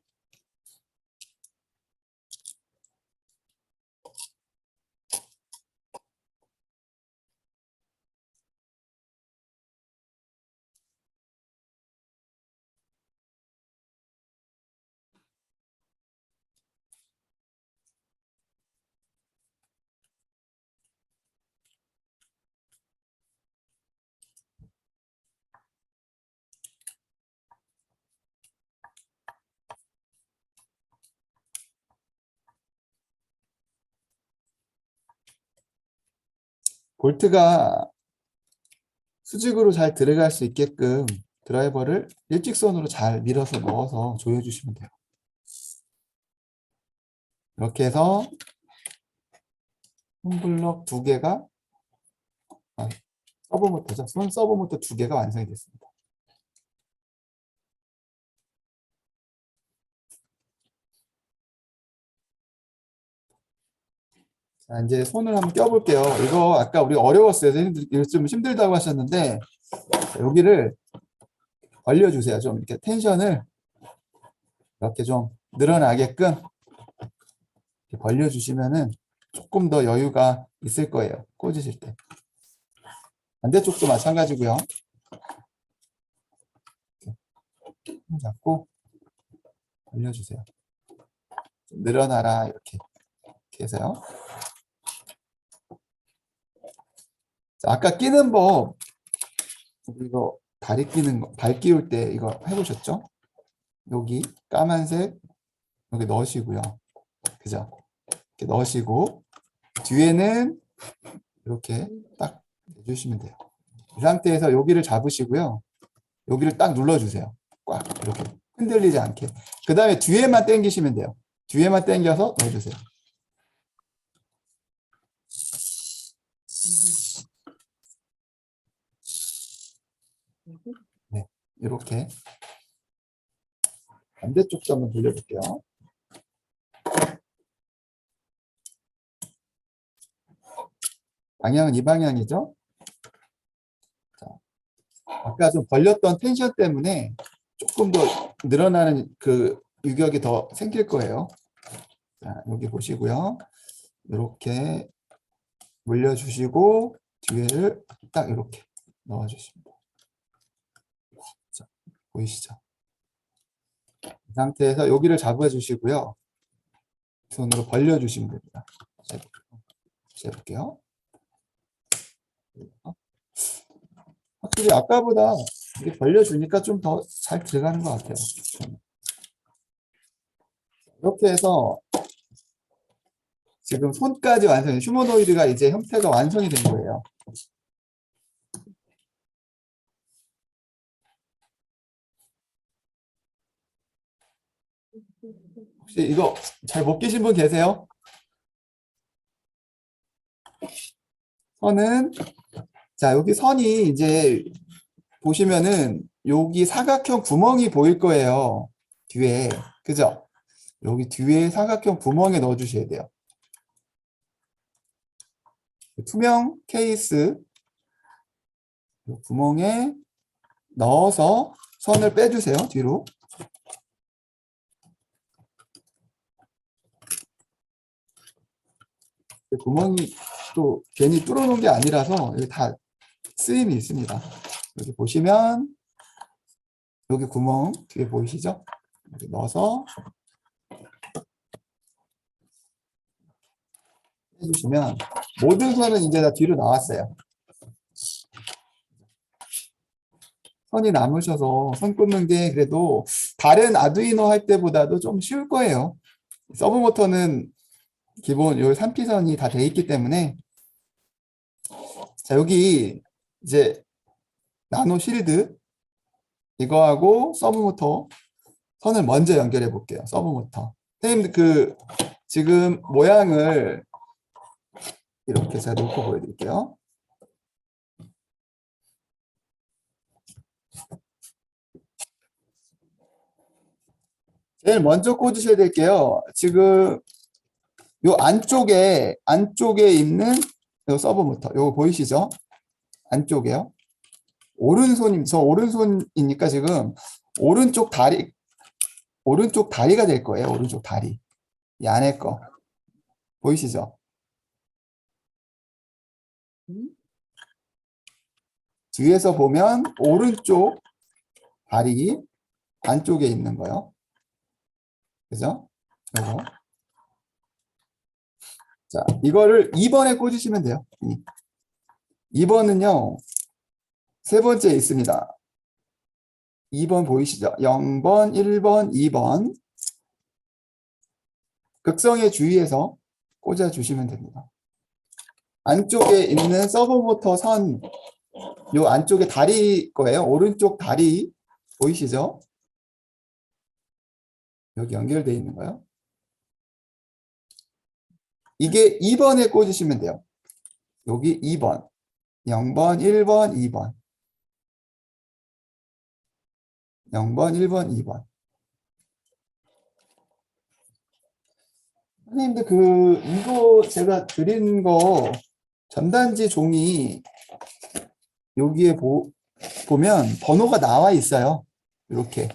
볼트가 수직으로 잘 들어갈 수 있게끔 드라이버를 일직선으로 잘 밀어서 넣어서 조여주시면 돼요. 이렇게 해서 손블럭 2개가 서브모터죠. 손 서브모터 2개가 완성이 됐습니다. 자, 이제 손을 한번 껴볼게요. 이거 아까 우리 어려웠어요. 이거 좀 힘들다고 하셨는데 여기를 벌려주세요. 좀 이렇게 텐션을 이렇게 좀 늘어나게끔 이렇게 벌려주시면은 조금 더 여유가 있을 거예요. 꽂으실 때. 반대쪽도 마찬가지고요. 이렇게 손 잡고 벌려주세요. 좀 늘어나라 이렇게 해서요. 자, 아까 끼는 법 이거 다리 끼는 거, 발 끼울 때 이거 해보셨죠? 여기 까만색 여기 넣으시고요. 그죠? 이렇게 넣으시고 뒤에는 이렇게 딱 해주시면 돼요. 이 상태에서 여기를 잡으시고요. 여기를 딱 눌러주세요. 꽉 이렇게 흔들리지 않게. 그 다음에 뒤에만 당기시면 돼요. 뒤에만 당겨서 넣어주세요. 네, 이렇게 반대쪽도 한번 돌려볼게요. 방향은 이 방향이죠. 자, 아까 좀 벌렸던 텐션 때문에 조금 더 늘어나는 그 유격이 더 생길 거예요. 자, 여기 보시고요. 이렇게 물려주시고 뒤에를 딱 이렇게 넣어주십니다. 자, 보이시죠? 이 상태에서 여기를 잡아주시고요. 손으로 벌려주시면 됩니다. 재볼게요. 확실히 아까보다 이렇게 벌려주니까 좀 더 잘 들어가는 것 같아요. 이렇게 해서 지금 손까지 완성이, 휴머노이드가 이제 형태가 완성이 된 거예요. 혹시 이거 잘 못 계신 분 계세요? 선은, 자, 여기 선이 이제 보시면은 여기 사각형 구멍이 보일 거예요. 뒤에. 그죠? 여기 뒤에 사각형 구멍에 넣어 주셔야 돼요. 투명 케이스 구멍에 넣어서 선을 빼주세요. 뒤로. 구멍이 또 괜히 뚫어놓은 게 아니라서 여기 다 쓰임이 있습니다. 여기 보시면 여기 구멍 뒤에 보이시죠? 여기 넣어서 해주시면 모든 선은 이제 다 뒤로 나왔어요. 선이 남으셔서 선 꽂는 게 그래도 다른 아두이노 할 때보다도 좀 쉬울 거예요. 서브모터는 기본 요 3피선이 다 돼 있기 때문에. 자, 여기 이제 나노 실드 이거하고 서브모터 선을 먼저 연결해 볼게요. 서브모터. 선생님 그 지금 모양을 이렇게 제가 놓고 보여드릴게요. 제일 먼저 꽂으셔야 될게요. 지금 요 안쪽에 있는 요 서브모터 요거 보이시죠? 안쪽에요. 저 오른손이니까 지금 오른쪽 다리가 될 거예요. 오른쪽 다리. 이 안에 거 보이시죠? 뒤에서 보면 오른쪽 다리 안쪽에 있는 거요. 그죠? 요거. 자, 이거를 2번에 꽂으시면 돼요. 2번은요, 세 번째에 있습니다. 2번 보이시죠? 0번, 1번, 2번. 극성에 주의해서 꽂아주시면 됩니다. 안쪽에 있는 서브모터 선, 요 안쪽에 다리 거예요. 오른쪽 다리 보이시죠? 여기 연결되어 있는 거요. 이게 2번에 꽂으시면 돼요. 여기 2번, 0번, 1번, 2번. 0번, 1번, 2번. 선생님들 이거 제가 드린 거 전단지 종이 여기에 보면 번호가 나와 있어요. 이렇게.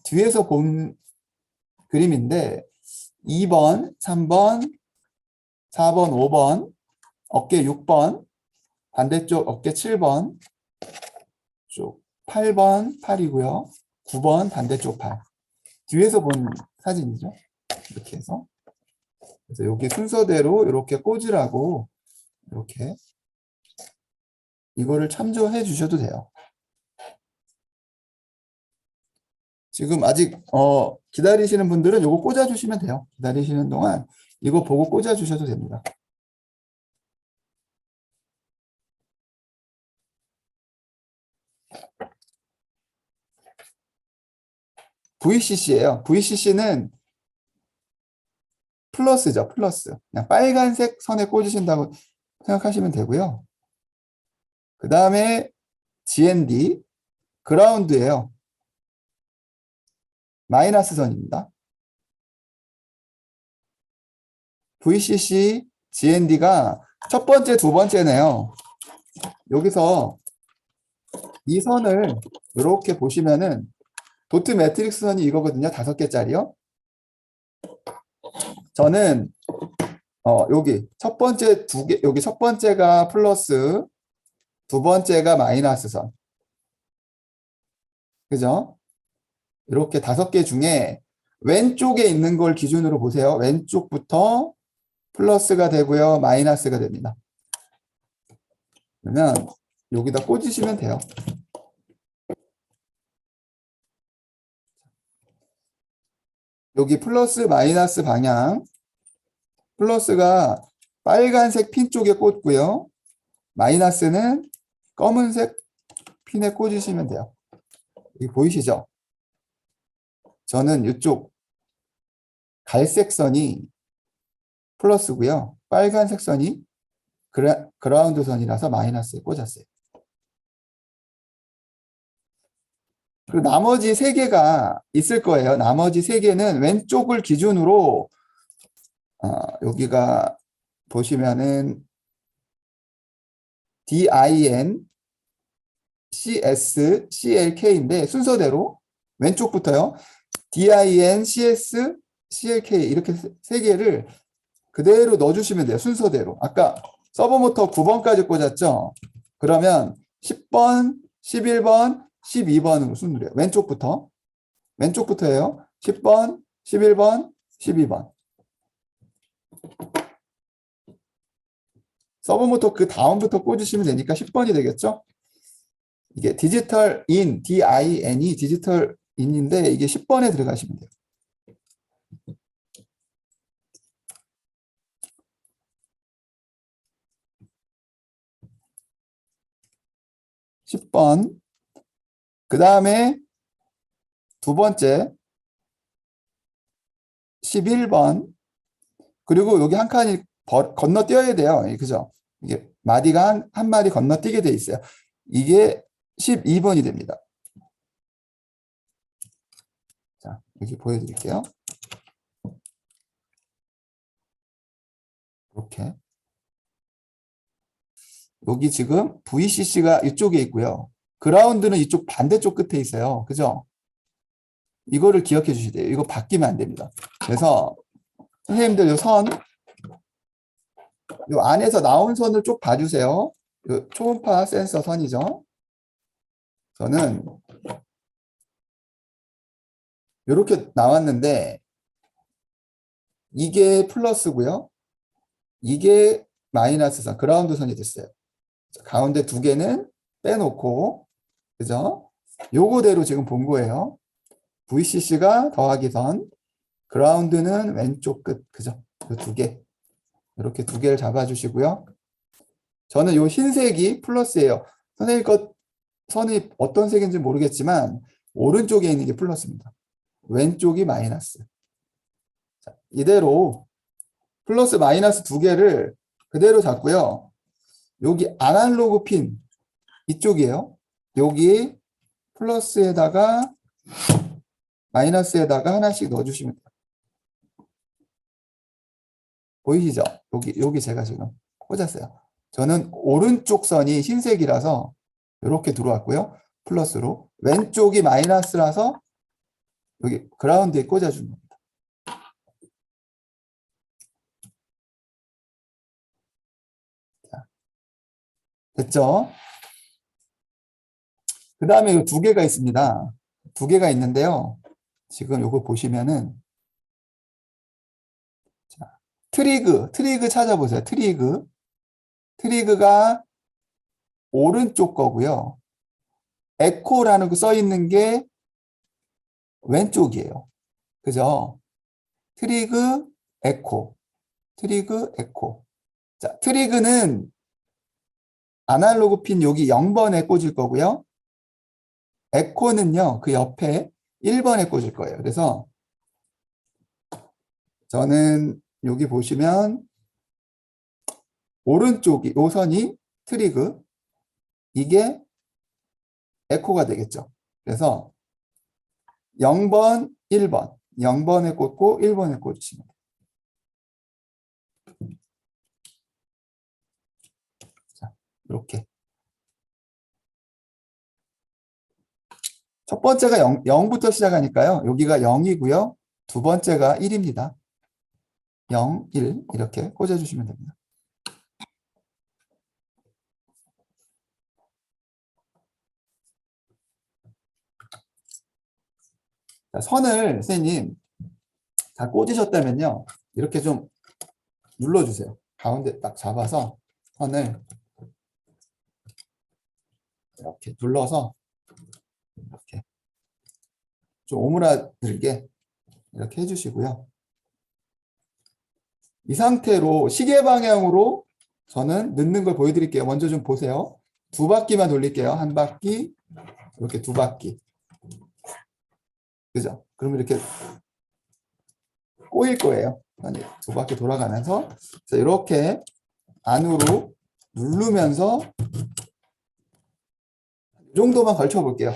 뒤에서 본 그림인데 2번, 3번, 4번, 5번, 어깨 6번, 반대쪽 어깨 7번, 쪽 8번, 8이고요. 9번, 반대쪽 8. 뒤에서 본 사진이죠. 이렇게 해서. 그래서 여기 순서대로 이렇게 꽂으라고 이렇게 이거를 참조해 주셔도 돼요. 지금 아직 기다리시는 분들은 이거 꽂아 주시면 돼요. 기다리시는 동안 이거 보고 꽂아 주셔도 됩니다. VCC예요. VCC는 플러스죠. 플러스. 그냥 빨간색 선에 꽂으신다고 생각하시면 되고요. 그 다음에 GND 그라운드예요. 마이너스 선입니다. VCC, GND가 첫 번째, 두 번째네요. 여기서 이 선을 이렇게 보시면은 도트 매트릭스 선이 이거거든요. 5개짜리요. 저는 여기 첫 번째 여기 첫 번째가 플러스, 두 번째가 마이너스 선. 그죠? 이렇게 5개 중에 왼쪽에 있는 걸 기준으로 보세요. 왼쪽부터 플러스가 되고요. 마이너스가 됩니다. 그러면 여기다 꽂으시면 돼요. 여기 플러스 마이너스 방향, 플러스가 빨간색 핀 쪽에 꽂고요. 마이너스는 검은색 핀에 꽂으시면 돼요. 여기 보이시죠? 저는 이쪽 갈색 선이 플러스고요. 빨간색 선이 그라운드 선이라서 마이너스에 꽂았어요. 그리고 나머지 3개가 있을 거예요. 나머지 3개는 왼쪽을 기준으로 여기가 보시면은 DIN, CS, CLK인데 순서대로 왼쪽부터요. DIN, CS, CLK 이렇게 3개를 그대로 넣어주시면 돼요. 순서대로. 아까 서버모터 9번까지 꽂았죠? 그러면 10번, 11번, 12번으로 순으로요. 왼쪽부터. 왼쪽부터예요. 10번, 11번, 12번. 서버모터 그 다음부터 꽂으시면 되니까 10번이 되겠죠? 이게 디지털 인, DIN이 디지털 인인데 이게 10번에 들어가시면 돼요. (10번) 그 다음에 두 번째 11번 그리고 여기 한 칸이 건너뛰어야 돼요. 그죠? 이게 마디가 한 마디 건너뛰게 돼 있어요. 이게 12번이 됩니다. 자, 여기 보여드릴게요. 이렇게. 여기 지금 VCC가 이쪽에 있고요. 그라운드는 이쪽 반대쪽 끝에 있어요. 그죠? 이거를 기억해 주셔야 돼요. 이거 바뀌면 안 됩니다. 그래서 선생님들 요 선, 요 안에서 나온 선을 쭉 봐주세요. 요 초음파 센서 선이죠. 저는 이렇게 나왔는데 이게 플러스고요. 이게 마이너스 선, 그라운드 선이 됐어요. 가운데 2개는 빼놓고, 그죠? 요거대로 지금 본 거예요. VCC가 더하기 선, 그라운드는 왼쪽 끝, 그죠? 요 2개. 이렇게 2개를 잡아주시고요. 저는 요 흰색이 플러스예요. 선생님 것 선이 어떤 색인지 모르겠지만 오른쪽에 있는 게 플러스입니다. 왼쪽이 마이너스. 자, 이대로 플러스 마이너스 2개를 그대로 잡고요. 여기 아날로그 핀 이쪽이에요. 여기 플러스에다가 마이너스에다가 하나씩 넣어주시면 돼요. 보이시죠? 여기 제가 지금 꽂았어요. 저는 오른쪽 선이 흰색이라서 이렇게 들어왔고요. 플러스로. 왼쪽이 마이너스라서 여기 그라운드에 꽂아주는 겁니다. 자, 됐죠? 그 다음에 이 2개가 있습니다. 2개가 있는데요. 지금 요거 보시면은 자, 트리그 찾아보세요. 트리그가 오른쪽 거고요. 에코라는 거 써 있는 게 왼쪽이에요. 그죠? 트리그, 에코. 자, 트리그는 아날로그 핀 여기 0번에 꽂을 거고요. 에코는요, 그 옆에 1번에 꽂을 거예요. 그래서 저는 여기 보시면 오른쪽이, 요 선이 트리그, 이게 에코가 되겠죠. 그래서 0번, 1번, 0번에 꽂고 1번에 꽂으시면 돼요. 자, 이렇게. 첫 번째가 0부터 시작하니까요. 여기가 0이고요. 두 번째가 1입니다. 0, 1 이렇게 꽂아주시면 됩니다. 자, 선을 선생님 다 꽂으셨다면요. 이렇게 좀 눌러주세요. 가운데 딱 잡아서 선을 이렇게 눌러서 이렇게 좀 오므라들게 이렇게 해주시고요. 이 상태로 시계 방향으로 저는 넣는 걸 보여드릴게요. 먼저 좀 보세요. 두 바퀴만 돌릴게요. 한 바퀴, 이렇게 두 바퀴. 그죠? 그러면 이렇게 꼬일 거예요. 두 바퀴 돌아가면서 그래서 이렇게 안으로 누르면서 이 정도만 걸쳐 볼게요.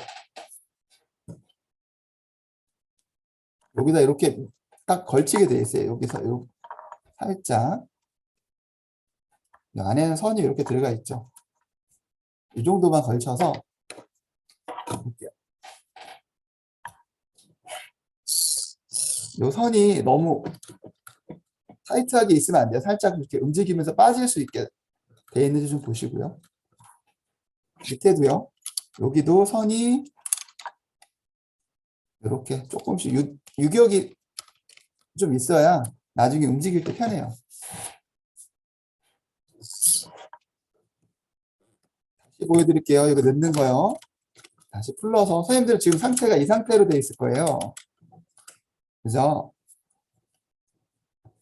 여기다 이렇게 딱 걸치게 돼 있어요. 여기서 이렇게 살짝 이 안에는 선이 이렇게 들어가 있죠. 이 정도만 걸쳐서 볼게요. 이 선이 너무 타이트하게 있으면 안 돼요. 살짝 이렇게 움직이면서 빠질 수 있게 돼 있는지 좀 보시고요. 밑에도요. 여기도 선이 이렇게 조금씩 유격이 좀 있어야 나중에 움직일 때 편해요. 다시 보여드릴게요. 이거 넣는 거요. 다시 풀러서 선생님들 지금 상태가 이 상태로 돼 있을 거예요. 그죠?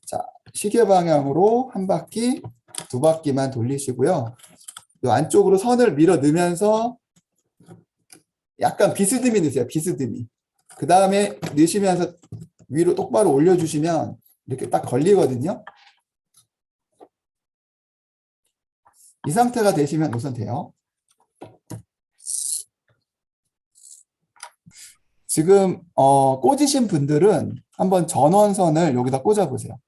자, 시계 방향으로 한 바퀴, 두 바퀴만 돌리시고요. 이 안쪽으로 선을 밀어 넣으면서 약간 비스듬히 넣으세요. 비스듬히. 그 다음에 넣으시면서 위로 똑바로 올려주시면 이렇게 딱 걸리거든요. 이 상태가 되시면 우선 돼요. 지금 꽂으신 분들은 한번 전원선을 여기다 꽂아보세요.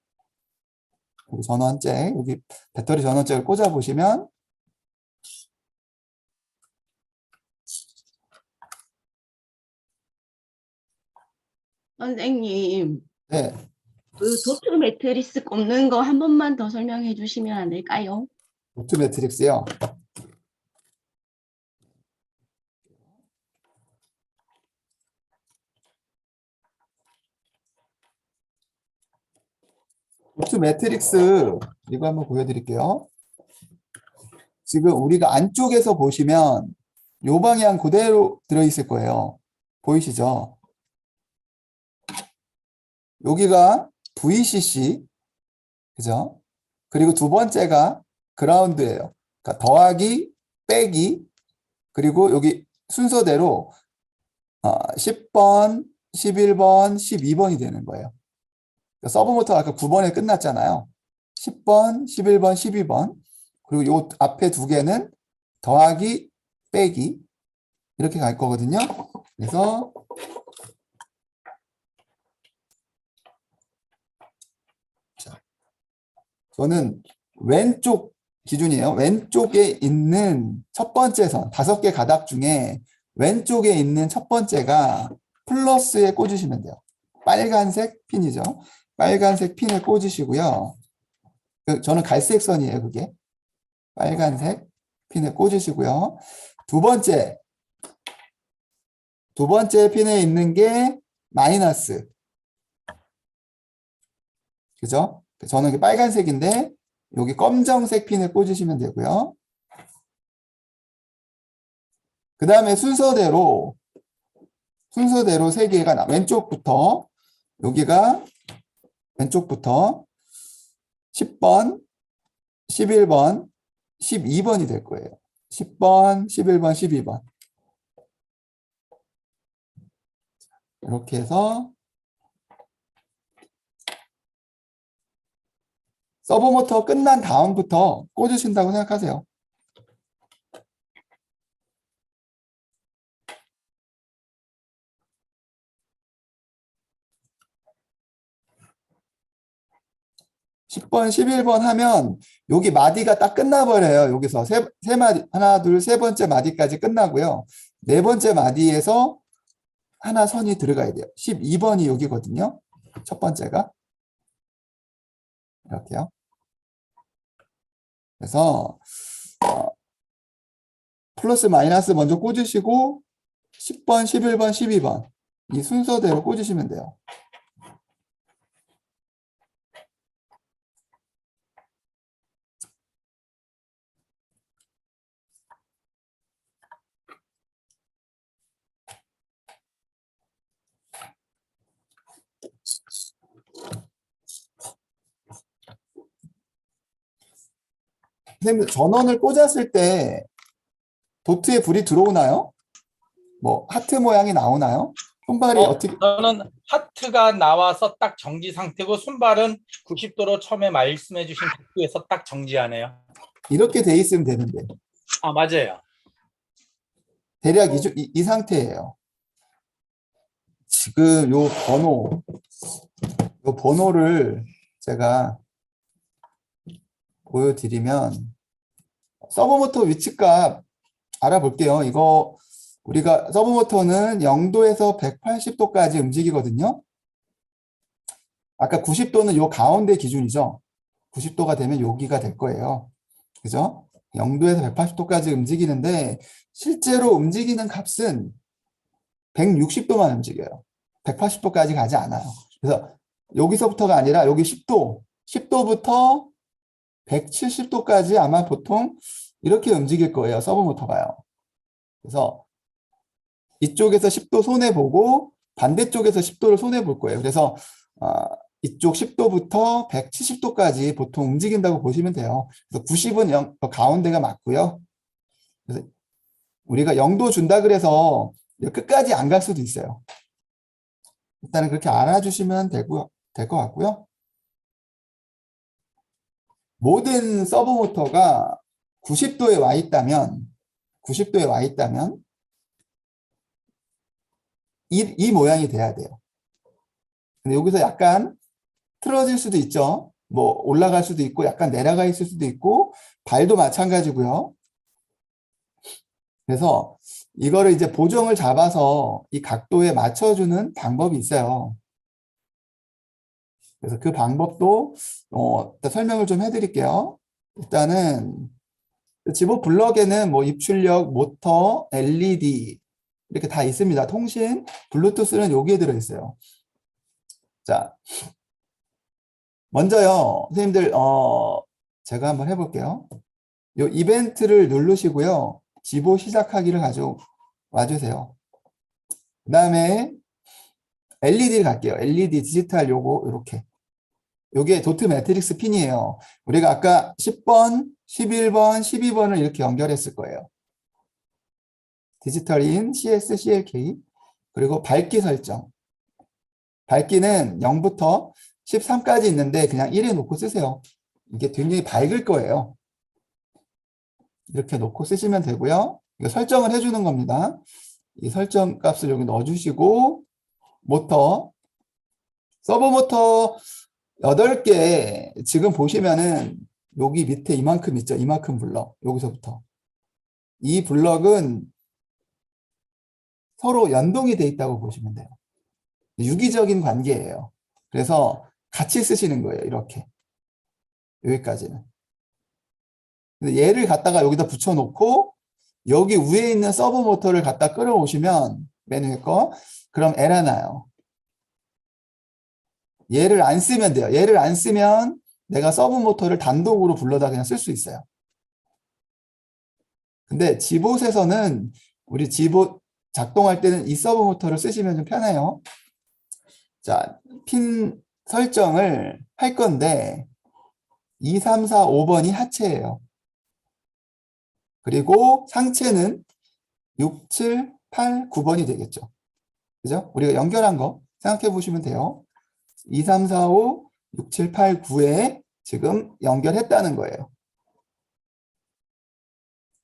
여기 전원잭, 여기 배터리 전원잭을 꽂아보시면 선생님, 네, 그 도트 매트리스 꼽는 거 한 번만 더 설명해 주시면 안 될까요? 도트 매트릭스요. 도트 매트릭스 이거 한번 보여드릴게요. 지금 우리가 안쪽에서 보시면 요 방향 그대로 들어있을 거예요. 보이시죠? 여기가 VCC, 그죠? 그리고 두 번째가 그라운드예요. 그러니까 더하기, 빼기, 그리고 여기 순서대로 10번, 11번, 12번이 되는 거예요. 그러니까 서브모터가 아까 9번에 끝났잖아요. 10번, 11번, 12번. 그리고 요 앞에 두 개는 더하기, 빼기. 이렇게 갈 거거든요. 그래서 자, 저는 왼쪽 기준이에요. 왼쪽에 있는 첫 번째 선, 5개 가닥 중에 왼쪽에 있는 첫 번째가 플러스에 꽂으시면 돼요. 빨간색 핀이죠. 빨간색 핀에 꽂으시고요. 저는 갈색 선이에요, 그게. 빨간색 핀에 꽂으시고요. 두 번째 핀에 있는 게 마이너스. 그죠? 저는 이게 빨간색인데 여기 검정색 핀에 꽂으시면 되고요. 그 다음에 순서대로 3개가 왼쪽부터 여기가 왼쪽부터 10번, 11번, 12번이 될 거예요. 10번, 11번, 12번. 이렇게 해서 서브모터 끝난 다음부터 꽂으신다고 생각하세요. (10번) (11번) 하면 여기 마디가 딱 끝나버려요. 여기서 세 마디, 하나, 둘, 세 번째 마디까지 끝나고요. 네 번째 마디에서 하나 선이 들어가야 돼요. 12번이 여기거든요. 첫 번째가. 이렇게요. 그래서 플러스 마이너스 먼저 꽂으시고 10번, 11번, 12번 이 순서대로 꽂으시면 돼요. 선생님, 전원을 꽂았을 때 도트에 불이 들어오나요? 뭐 하트 모양이 나오나요? 손발이 어떻게 저는 하트가 나와서 딱 정지 상태고 손발은 90도로 처음에 말씀해 주신 각도에서 딱 정지하네요. 이렇게 돼 있으면 되는데 아, 맞아요. 대략 이 상태예요. 지금 요 번호를 제가 보여드리면 서브모터 위치값 알아볼게요. 이거 우리가 서브모터는 0도에서 180도까지 움직이거든요. 아까 90도는 요 가운데 기준이죠. 90도가 되면 여기가 될 거예요. 그죠? 0도에서 180도까지 움직이는데 실제로 움직이는 값은 160도만 움직여요. 180도까지 가지 않아요. 그래서 여기서부터가 아니라 여기 10도부터 170도까지 아마 보통 이렇게 움직일 거예요. 서브모터가요. 그래서 이쪽에서 10도 손해보고 반대쪽에서 10도를 손해볼 거예요. 그래서 이쪽 10도부터 170도까지 보통 움직인다고 보시면 돼요. 그래서 90은 가운데가 맞고요. 그래서 우리가 0도 준다 그래서 끝까지 안 갈 수도 있어요. 일단은 그렇게 알아주시면 될 것 같고요. 모든 서브모터가 90도에 와 있다면 이 모양이 돼야 돼요. 근데 여기서 약간 틀어질 수도 있죠. 뭐 올라갈 수도 있고 약간 내려가 있을 수도 있고 발도 마찬가지고요. 그래서 이거를 이제 보정을 잡아서 이 각도에 맞춰주는 방법이 있어요. 그래서 그 방법도 일단 설명을 좀 해드릴게요. 일단은 지보 블럭에는 뭐 입출력, 모터, LED 이렇게 다 있습니다. 통신, 블루투스는 여기에 들어있어요. 자, 먼저요, 선생님들 제가 한번 해볼게요. 요 이벤트를 누르시고요. 지보 시작하기를 가져와 주세요. 그 다음에 LED를 갈게요. LED 디지털 요거 이렇게. 요게 도트 매트릭스 핀이에요. 우리가 아까 10번, 11번, 12번을 이렇게 연결했을 거예요. 디지털인 CS, CLK 그리고 밝기 설정. 밝기는 0부터 13까지 있는데 그냥 1에 놓고 쓰세요. 이게 굉장히 밝을 거예요. 이렇게 놓고 쓰시면 되고요. 이거 설정을 해주는 겁니다. 이 설정 값을 여기 넣어주시고 모터, 서브모터 8개 지금 보시면은 여기 밑에 이만큼 있죠. 이만큼 블럭. 여기서부터. 이 블럭은 서로 연동이 돼 있다고 보시면 돼요. 유기적인 관계예요. 그래서 같이 쓰시는 거예요. 이렇게. 여기까지는. 근데 얘를 갖다가 여기다 붙여놓고 여기 위에 있는 서브모터를 갖다 끌어오시면 맨 위에 거 그럼 에러 나요. 얘를 안 쓰면 돼요. 얘를 안 쓰면 내가 서브모터를 단독으로 불러다 그냥 쓸 수 있어요. 근데 지봇에서는 우리 지봇 작동할 때는 이 서브모터를 쓰시면 좀 편해요. 자, 핀 설정을 할 건데 2, 3, 4, 5번이 하체예요. 그리고 상체는 6, 7, 8, 9번이 되겠죠. 그죠? 우리가 연결한 거 생각해 보시면 돼요. 2, 3, 4, 5, 6, 7, 8, 9에 지금 연결했다는 거예요.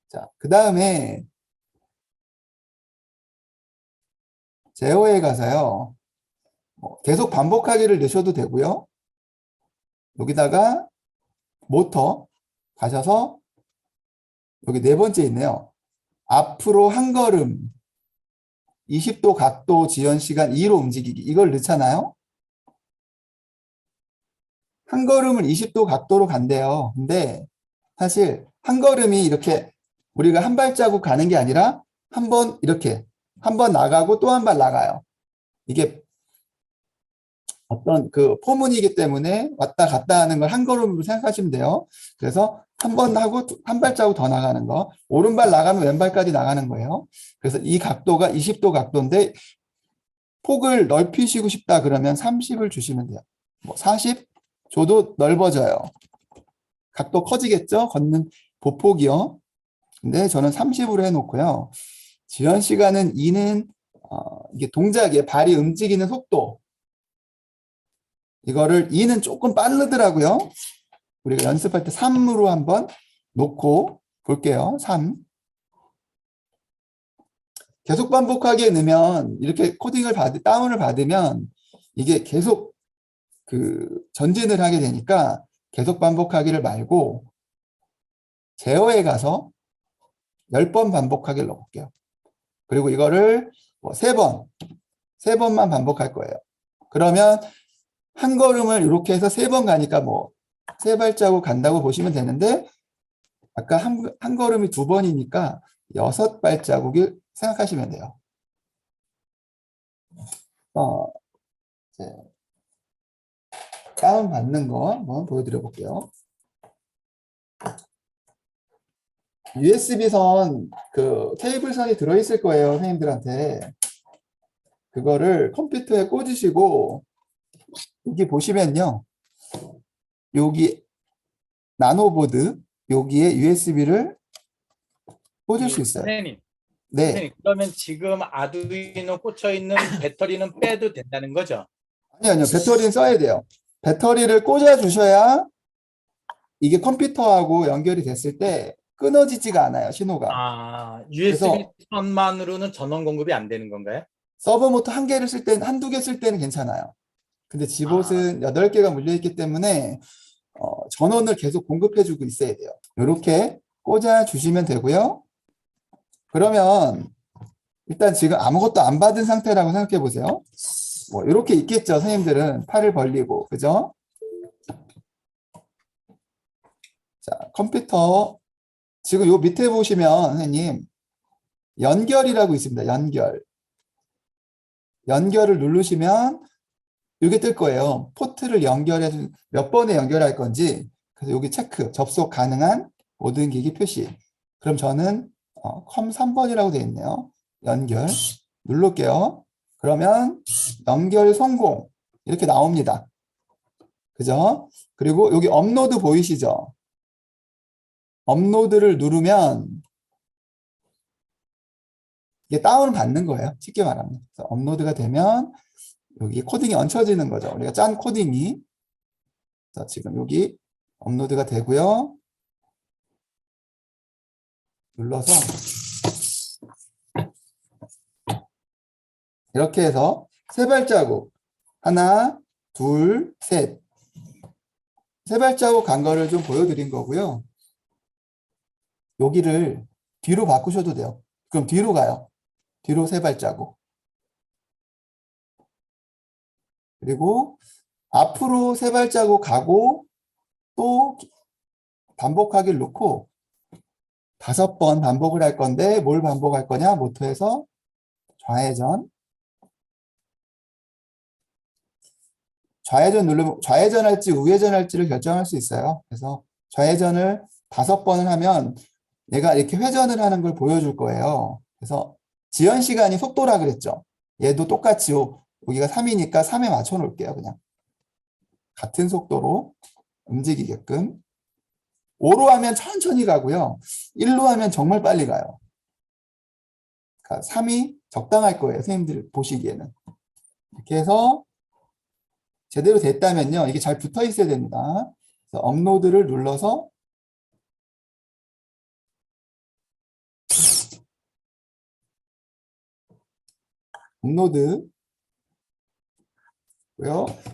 자, 그 다음에 제어에 가서요. 계속 반복하기를 넣으셔도 되고요. 여기다가 모터 가셔서 여기 네 번째 있네요. 앞으로 한 걸음 20도 각도 지연 시간 2로 움직이기. 이걸 넣잖아요. 한 걸음을 20도 각도로 간대요. 근데 사실 한 걸음이 이렇게 우리가 한 발자국 가는 게 아니라 한 번 이렇게 한 번 나가고 또 한 발 나가요. 이게 어떤 그 포문이기 때문에 왔다 갔다 하는 걸 한 걸음으로 생각하시면 돼요. 그래서 한 번 하고 한 발자국 더 나가는 거. 오른발 나가면 왼발까지 나가는 거예요. 그래서 이 각도가 20도 각도인데 폭을 넓히시고 싶다 그러면 30을 주시면 돼요. 뭐 40 줘도 넓어져요. 각도 커지겠죠? 걷는 보폭이요. 근데 저는 30으로 해놓고요. 지연 시간은 2는 이게 동작이에요. 발이 움직이는 속도. 이거를 2는 조금 빠르더라고요. 우리가 연습할 때 3으로 한번 놓고 볼게요. 3. 계속 반복하게 넣으면 이렇게 코딩을 다운을 받으면 이게 계속 그 전진을 하게 되니까 계속 반복하기를 말고 제어에 가서 10번 반복하기를 넣어볼게요. 그리고 이거를 뭐 3번만 반복할 거예요. 그러면 한 걸음을 이렇게 해서 3번 가니까 뭐 3발자국 간다고 보시면 되는데 아까 한 걸음이 2번이니까 6발자국을 생각하시면 돼요. 이제 다운 받는 거 한번 보여드려 볼게요. USB-선 그 케이블선이 들어있을 거예요, 선생님들한테. 그거를 컴퓨터에 꽂으시고 여기 보시면요. 여기 나노보드 여기에 USB를 꽂을 수 있어요. 선생님, 네. 선생님, 그러면 지금 아두이노 꽂혀 있는 배터리는 빼도 된다는 거죠? 아니요. 배터리는 써야 돼요. 배터리를 꽂아 주셔야 이게 컴퓨터하고 연결이 됐을 때 끊어지지가 않아요, 신호가. 아, USB 선만으로는 전원 공급이 안 되는 건가요? 서버 모터 한 개를 쓸 때는, 한두 개 쓸 때는 괜찮아요. 근데 집옷은 8개가 물려있기 때문에 전원을 계속 공급해주고 있어야 돼요. 이렇게 꽂아 주시면 되고요. 그러면 일단 지금 아무것도 안 받은 상태라고 생각해 보세요. 뭐 이렇게 있겠죠, 선생님들은. 팔을 벌리고, 그죠? 자, 컴퓨터 지금 요 밑에 보시면 선생님 연결이라고 있습니다. 연결을 누르시면 이게 뜰 거예요. 포트를 연결해서 몇 번에 연결할 건지. 그래서 여기 체크, 접속 가능한 모든 기기 표시. 그럼 저는 컴 3번이라고 되어 있네요. 연결 누를게요. 그러면 연결 성공 이렇게 나옵니다. 그죠? 그리고 여기 업로드 보이시죠? 업로드를 누르면 이게 다운 받는 거예요. 쉽게 말하면. 그래서 업로드가 되면 여기 코딩이 얹혀지는 거죠. 우리가 짠 코딩이. 그래서 지금 여기 업로드가 되고요. 눌러서 이렇게 해서 3발자국 하나, 둘, 셋 3발자국 간 거를 좀 보여드린 거고요. 여기를 뒤로 바꾸셔도 돼요. 그럼 뒤로 가요. 뒤로 3발자국. 그리고 앞으로 3발자국 가고 또 반복하기를 놓고 5번 반복을 할 건데 뭘 반복할 거냐? 모터에서 좌회전. 좌회전 누르면 좌회전 할지 우회전 할지를 결정할 수 있어요. 그래서 좌회전을 5번을 하면 얘가 이렇게 회전을 하는 걸 보여줄 거예요. 그래서 지연 시간이 속도라 그랬죠. 얘도 똑같이 여기가 3이니까 3에 맞춰 놓을게요. 그냥 같은 속도로 움직이게끔. 5로 하면 천천히 가고요. 1로 하면 정말 빨리 가요. 그러니까 3이 적당할 거예요. 선생님들 보시기에는. 이렇게 해서 제대로 됐다면요. 이게 잘 붙어 있어야 됩니다. 그래서 업로드를 눌러서 업로드.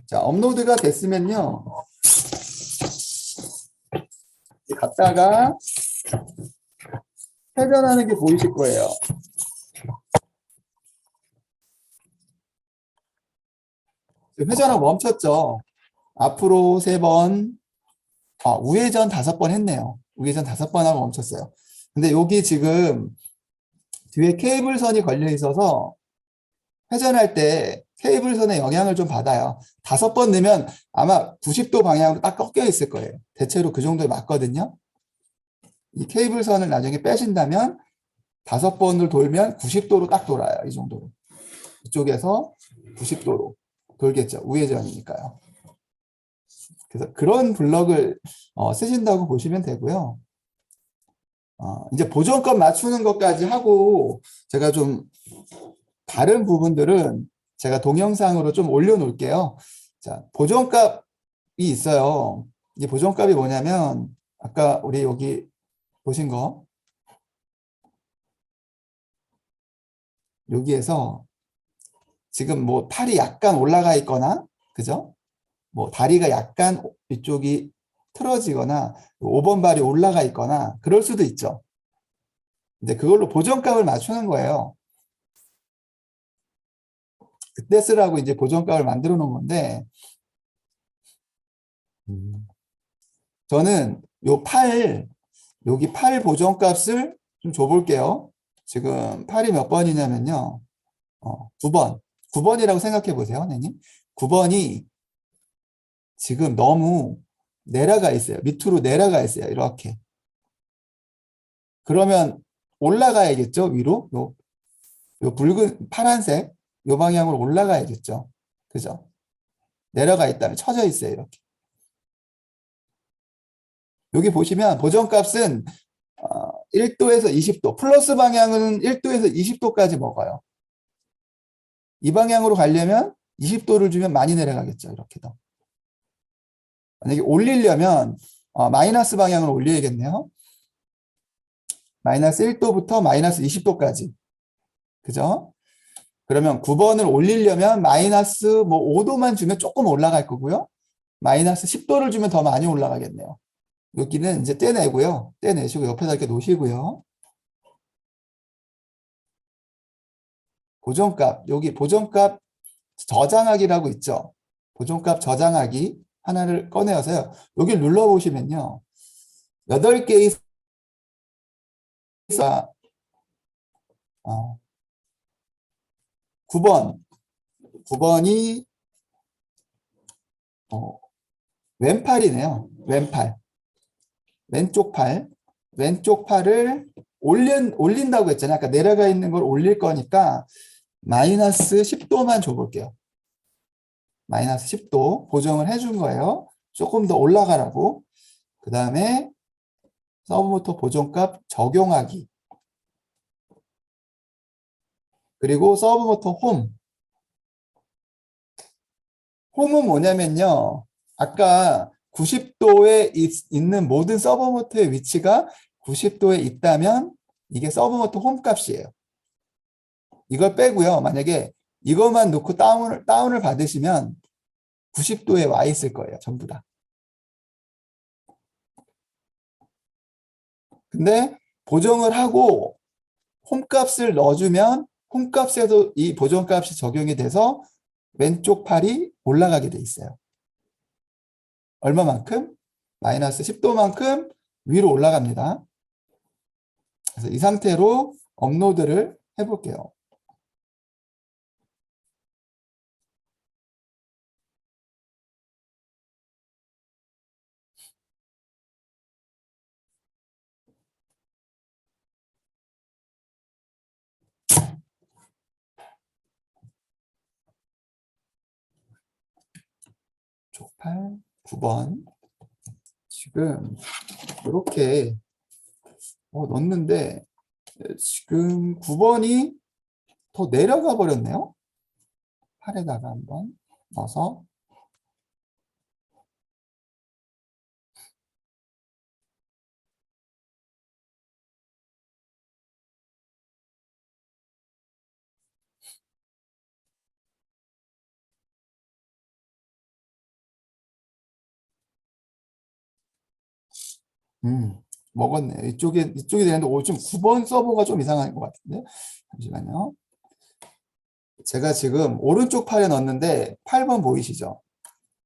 자, 업로드가 됐으면요. 갔다가 회전하는 게 보이실 거예요. 회전하고 멈췄죠. 앞으로 3번, 우회전 5번 했네요. 우회전 5번 하고 멈췄어요. 근데 여기 지금 뒤에 케이블선이 걸려 있어서 회전할 때 케이블선의 영향을 좀 받아요. 5번 넣으면 아마 90도 방향으로 딱 꺾여 있을 거예요. 대체로 그 정도에 맞거든요. 이 케이블선을 나중에 빼신다면 5번을 돌면 90도로 딱 돌아요. 이 정도로. 이쪽에서 90도로 돌겠죠. 우회전이니까요. 그래서 그런 블럭을 쓰신다고 보시면 되고요. 이제 보정값 맞추는 것까지 하고 제가 좀 다른 부분들은 제가 동영상으로 좀 올려놓을게요. 자, 보정값이 있어요. 이 보정값이 뭐냐면 아까 우리 여기 보신 거 여기에서 지금 뭐 팔이 약간 올라가 있거나 그죠? 뭐 다리가 약간 이쪽이 틀어지거나 5번 발이 올라가 있거나 그럴 수도 있죠. 근데 그걸로 보정값을 맞추는 거예요. 그때 쓰라고 이제 보정값을 만들어 놓은 건데 저는 여기 팔 보정값을 좀 줘볼게요. 지금 팔이 몇 번이냐면요. 9번. 9번이라고 생각해 보세요, 선생님. 9번이 지금 너무 내려가 있어요. 밑으로 내려가 있어요. 이렇게. 그러면 올라가야겠죠, 위로? 요 붉은, 파란색, 요 방향으로 올라가야겠죠. 그죠? 내려가 있다면 쳐져 있어요, 이렇게. 여기 보시면 보정값은 1도에서 20도, 플러스 방향은 1도에서 20도까지 먹어요. 이 방향으로 가려면 20도를 주면 많이 내려가겠죠, 이렇게 더. 만약에 올리려면 마이너스 방향으로 올려야겠네요. 마이너스 1도부터 마이너스 20도까지. 그죠? 그러면 9번을 올리려면 마이너스 뭐 5도만 주면 조금 올라갈 거고요. 마이너스 10도를 주면 더 많이 올라가겠네요. 여기는 이제 떼내고요. 떼내시고 옆에다 이렇게 놓으시고요. 보정값, 여기 보정값 저장하기라고 있죠. 보정값 저장하기 하나를 꺼내어서요. 여기 눌러보시면요. 8개의 9번이 왼팔이네요. 왼팔. 왼쪽 팔을 올린다고 했잖아요. 아까 내려가 있는 걸 올릴 거니까 마이너스 10도만 줘볼게요. 마이너스 10도 보정을 해준 거예요. 조금 더 올라가라고. 그 다음에 서브모터 보정값 적용하기. 그리고 서브모터 홈은 뭐냐면요. 아까 90도에 있는 모든 서브모터의 위치가 90도에 있다면 이게 서브모터 홈 값이에요. 이걸 빼고요. 만약에 이것만 놓고 다운을 받으시면 90도에 와 있을 거예요. 전부 다. 근데 보정을 하고 홈값을 넣어주면 홈값에도 이 보정값이 적용이 돼서 왼쪽 팔이 올라가게 돼 있어요. 얼마만큼? 마이너스 10도만큼 위로 올라갑니다. 그래서 이 상태로 업로드를 해볼게요. 족팔 9번. 지금 이렇게 넣었는데 지금 9번이 더 내려가 버렸네요. 8에다가 한번 넣어서 먹었네. 이쪽이 되는데 좀 9번 서버가 좀 이상한 것 같은데. 잠시만요. 제가 지금 오른쪽 팔에 넣었는데 8번 보이시죠?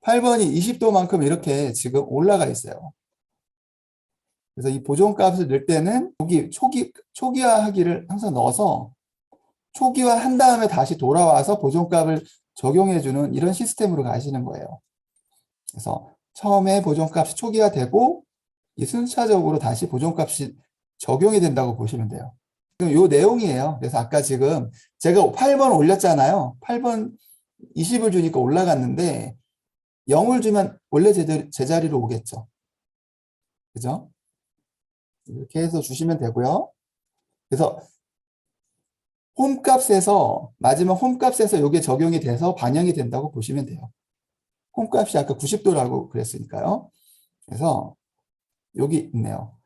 8번이 20도만큼 이렇게 지금 올라가 있어요. 그래서 이 보존값을 넣을 때는 여기 초기화하기를 항상 넣어서 초기화한 다음에 다시 돌아와서 보존값을 적용해주는 이런 시스템으로 가시는 거예요. 그래서 처음에 보존값이 초기화되고 이 순차적으로 다시 보존값이 적용이 된다고 보시면 돼요. 지금 요 내용이에요. 그래서 아까 지금 제가 8번 올렸잖아요. 8번 20을 주니까 올라갔는데 0을 주면 원래 제자리로 오겠죠. 그죠? 이렇게 해서 주시면 되고요. 그래서 홈값에서 마지막 홈값에서 이게 적용이 돼서 반영이 된다고 보시면 돼요. 홈값이 아까 90도라고 그랬으니까요. 그래서 여기 있네요.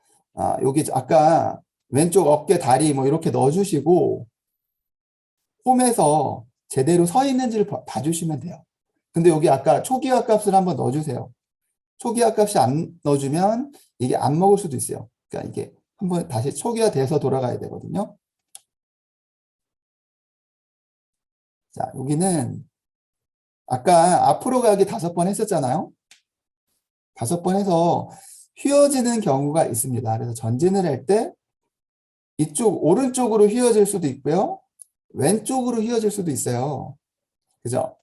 여기 아까 왼쪽 어깨, 다리 뭐 이렇게 넣어주시고 홈에서 제대로 서 있는지를 봐주시면 돼요. 근데 여기 아까 초기화 값을 한번 넣어주세요. 초기화 값이 안 넣어주면 이게 안 먹을 수도 있어요. 그러니까 이게 한번 다시 초기화 돼서 돌아가야 되거든요. 자, 여기는 아까 앞으로 가기 5번 했었잖아요. 5번 해서 휘어지는 경우가 있습니다. 그래서 전진을 할 때 이쪽 오른쪽으로 휘어질 수도 있고요. 왼쪽으로 휘어질 수도 있어요. 그죠?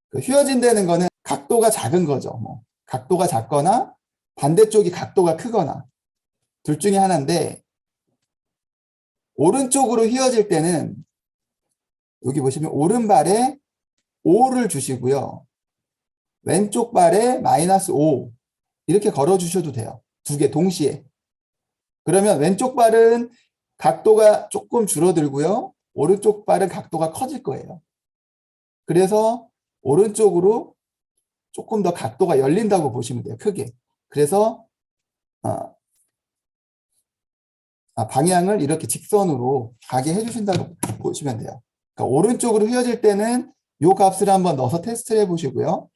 그 휘어진다는 거는 각도가 작은 거죠. 뭐 각도가 작거나 반대쪽이 각도가 크거나 둘 중에 하나인데 오른쪽으로 휘어질 때는 여기 보시면 오른발에 5를 주시고요. 왼쪽 발에 -5 이렇게 걸어 주셔도 돼요. 두 개 동시에. 그러면 왼쪽 발은 각도가 조금 줄어들고요. 오른쪽 발은 각도가 커질 거예요. 그래서 오른쪽으로 조금 더 각도가 열린다고 보시면 돼요. 크게. 그래서 방향을 이렇게 직선으로 가게 해주신다고 보시면 돼요. 그러니까 오른쪽으로 휘어질 때는 이 값을 한번 넣어서 테스트를 해보시고요.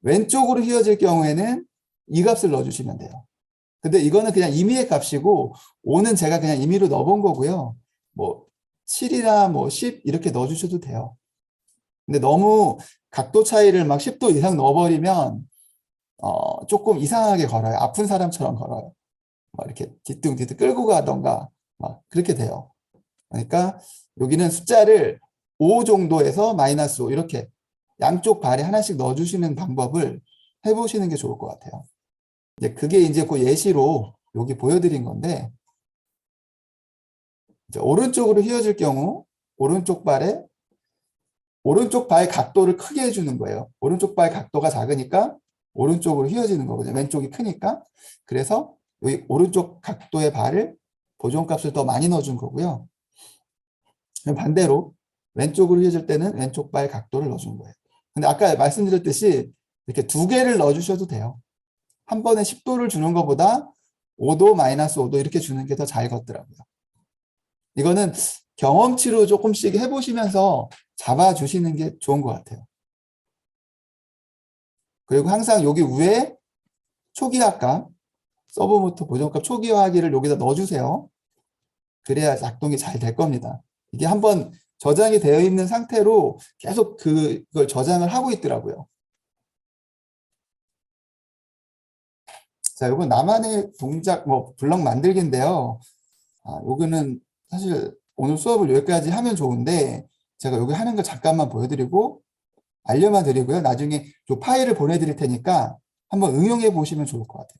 왼쪽으로 휘어질 경우에는 이 값을 넣어주시면 돼요. 근데 이거는 그냥 임의의 값이고 5는 제가 그냥 임의로 넣어본 거고요. 뭐 7이나 뭐 10 이렇게 넣어주셔도 돼요. 근데 너무 각도 차이를 막 10도 이상 넣어버리면 조금 이상하게 걸어요. 아픈 사람처럼 걸어요. 막 이렇게 뒤뚱뒤뚱 끌고 가던가 막 그렇게 돼요. 그러니까 여기는 숫자를 5 정도에서 -5 이렇게 양쪽 발에 하나씩 넣어주시는 방법을 해보시는 게 좋을 것 같아요. 이제 그게 이제 그 예시로 여기 보여드린 건데 이제 오른쪽으로 휘어질 경우 오른쪽 발 각도를 크게 해주는 거예요. 오른쪽 발 각도가 작으니까 오른쪽으로 휘어지는 거거든요. 왼쪽이 크니까. 그래서 여기 오른쪽 각도의 발을 보존값을 더 많이 넣어준 거고요. 반대로 왼쪽으로 휘어질 때는 왼쪽 발 각도를 넣어준 거예요. 근데 아까 말씀드렸듯이 이렇게 두 개를 넣어주셔도 돼요. 한 번에 10도를 주는 것보다 5도, -5도 이렇게 주는 게 더 잘 걷더라고요. 이거는 경험치로 조금씩 해보시면서 잡아주시는 게 좋은 것 같아요. 그리고 항상 여기 위에 초기화값, 서브모터 보존값 초기화하기를 여기다 넣어주세요. 그래야 작동이 잘 될 겁니다. 이게 한번 저장이 되어 있는 상태로 계속 그걸 저장을 하고 있더라고요. 자, 이건 나만의 동작, 블럭 만들기인데요. 요거는 사실 오늘 수업을 여기까지 하면 좋은데, 제가 여기 하는 거 잠깐만 보여드리고, 알려만 드리고요. 나중에 이 파일을 보내드릴 테니까 한번 응용해 보시면 좋을 것 같아요.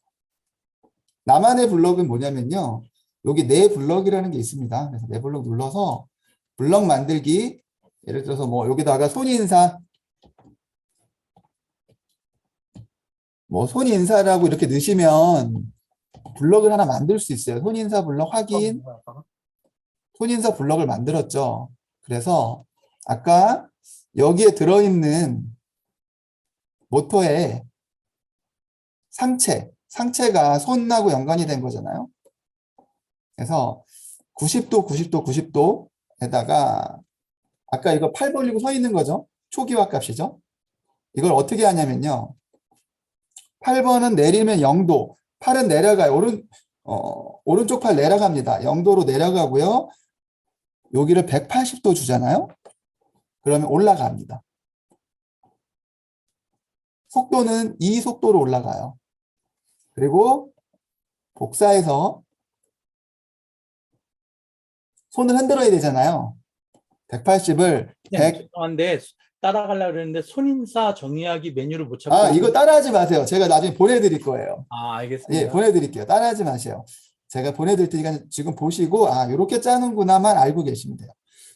나만의 블럭은 뭐냐면요. 여기 내 블럭이라는 게 있습니다. 그래서 내 블럭 눌러서 블럭 만들기, 예를 들어서 뭐 여기다가 손인사, 손인사라고 이렇게 넣으시면 블럭을 하나 만들 수 있어요. 손인사 블럭 확인, 손인사 블럭을 만들었죠. 그래서 아까 여기에 들어있는 모터의 상체가 손하고 연관이 된 거잖아요. 그래서 90도, 90도, 90도에다가 아까 이거 팔 벌리고 서 있는 거죠. 초기화 값이죠. 이걸 어떻게 하냐면요. 8번은 내리면 0도, 팔은 내려가요. 오른쪽 팔 내려갑니다. 0도로 내려가고요. 여기를 180도 주잖아요. 그러면 올라갑니다. 속도는 이 속도로 올라가요. 그리고 복사해서 손을 흔들어야 되잖아요. 180을 100, 죄송한데 따라가려고 그랬는데 손인사 정리하기 메뉴를 못 찾고. 아, 이거 따라하지 마세요. 제가 나중에 보내드릴 거예요. 알겠습니다. 예, 보내드릴게요. 따라하지 마세요. 제가 보내드릴 테니까 지금 보시고, 아, 이렇게 짜는구나만 알고 계시면 돼요.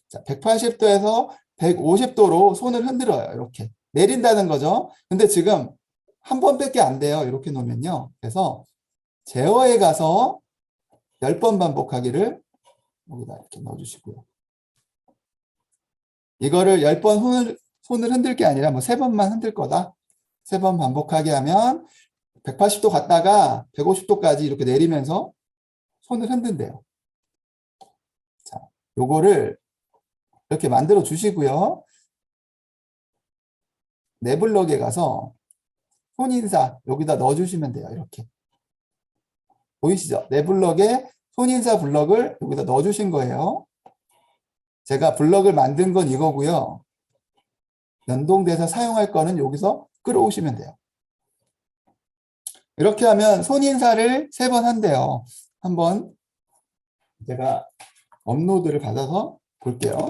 자, 180도에서 150도로 손을 흔들어요. 이렇게. 내린다는 거죠. 근데 지금 한 번밖에 안 돼요. 이렇게 놓으면요. 그래서 제어에 가서 10번 반복하기를 여기다 이렇게 넣어주시고요. 이거를 10번 손을 흔들 게 아니라 뭐 3번만 흔들 거다. 3번 반복하게 하면 180도 갔다가 150도까지 이렇게 내리면서 손을 흔든대요. 자, 요거를 이렇게 만들어 주시고요. 네 블럭에 가서 손인사 여기다 넣어 주시면 돼요. 이렇게. 보이시죠? 네 블럭에 손인사 블럭을 여기다 넣어 주신 거예요. 제가 블럭을 만든 건 이거고요. 연동돼서 사용할 거는 여기서 끌어오시면 돼요. 이렇게 하면 손인사를 3번 한대요. 한번 제가 업로드를 받아서 볼게요.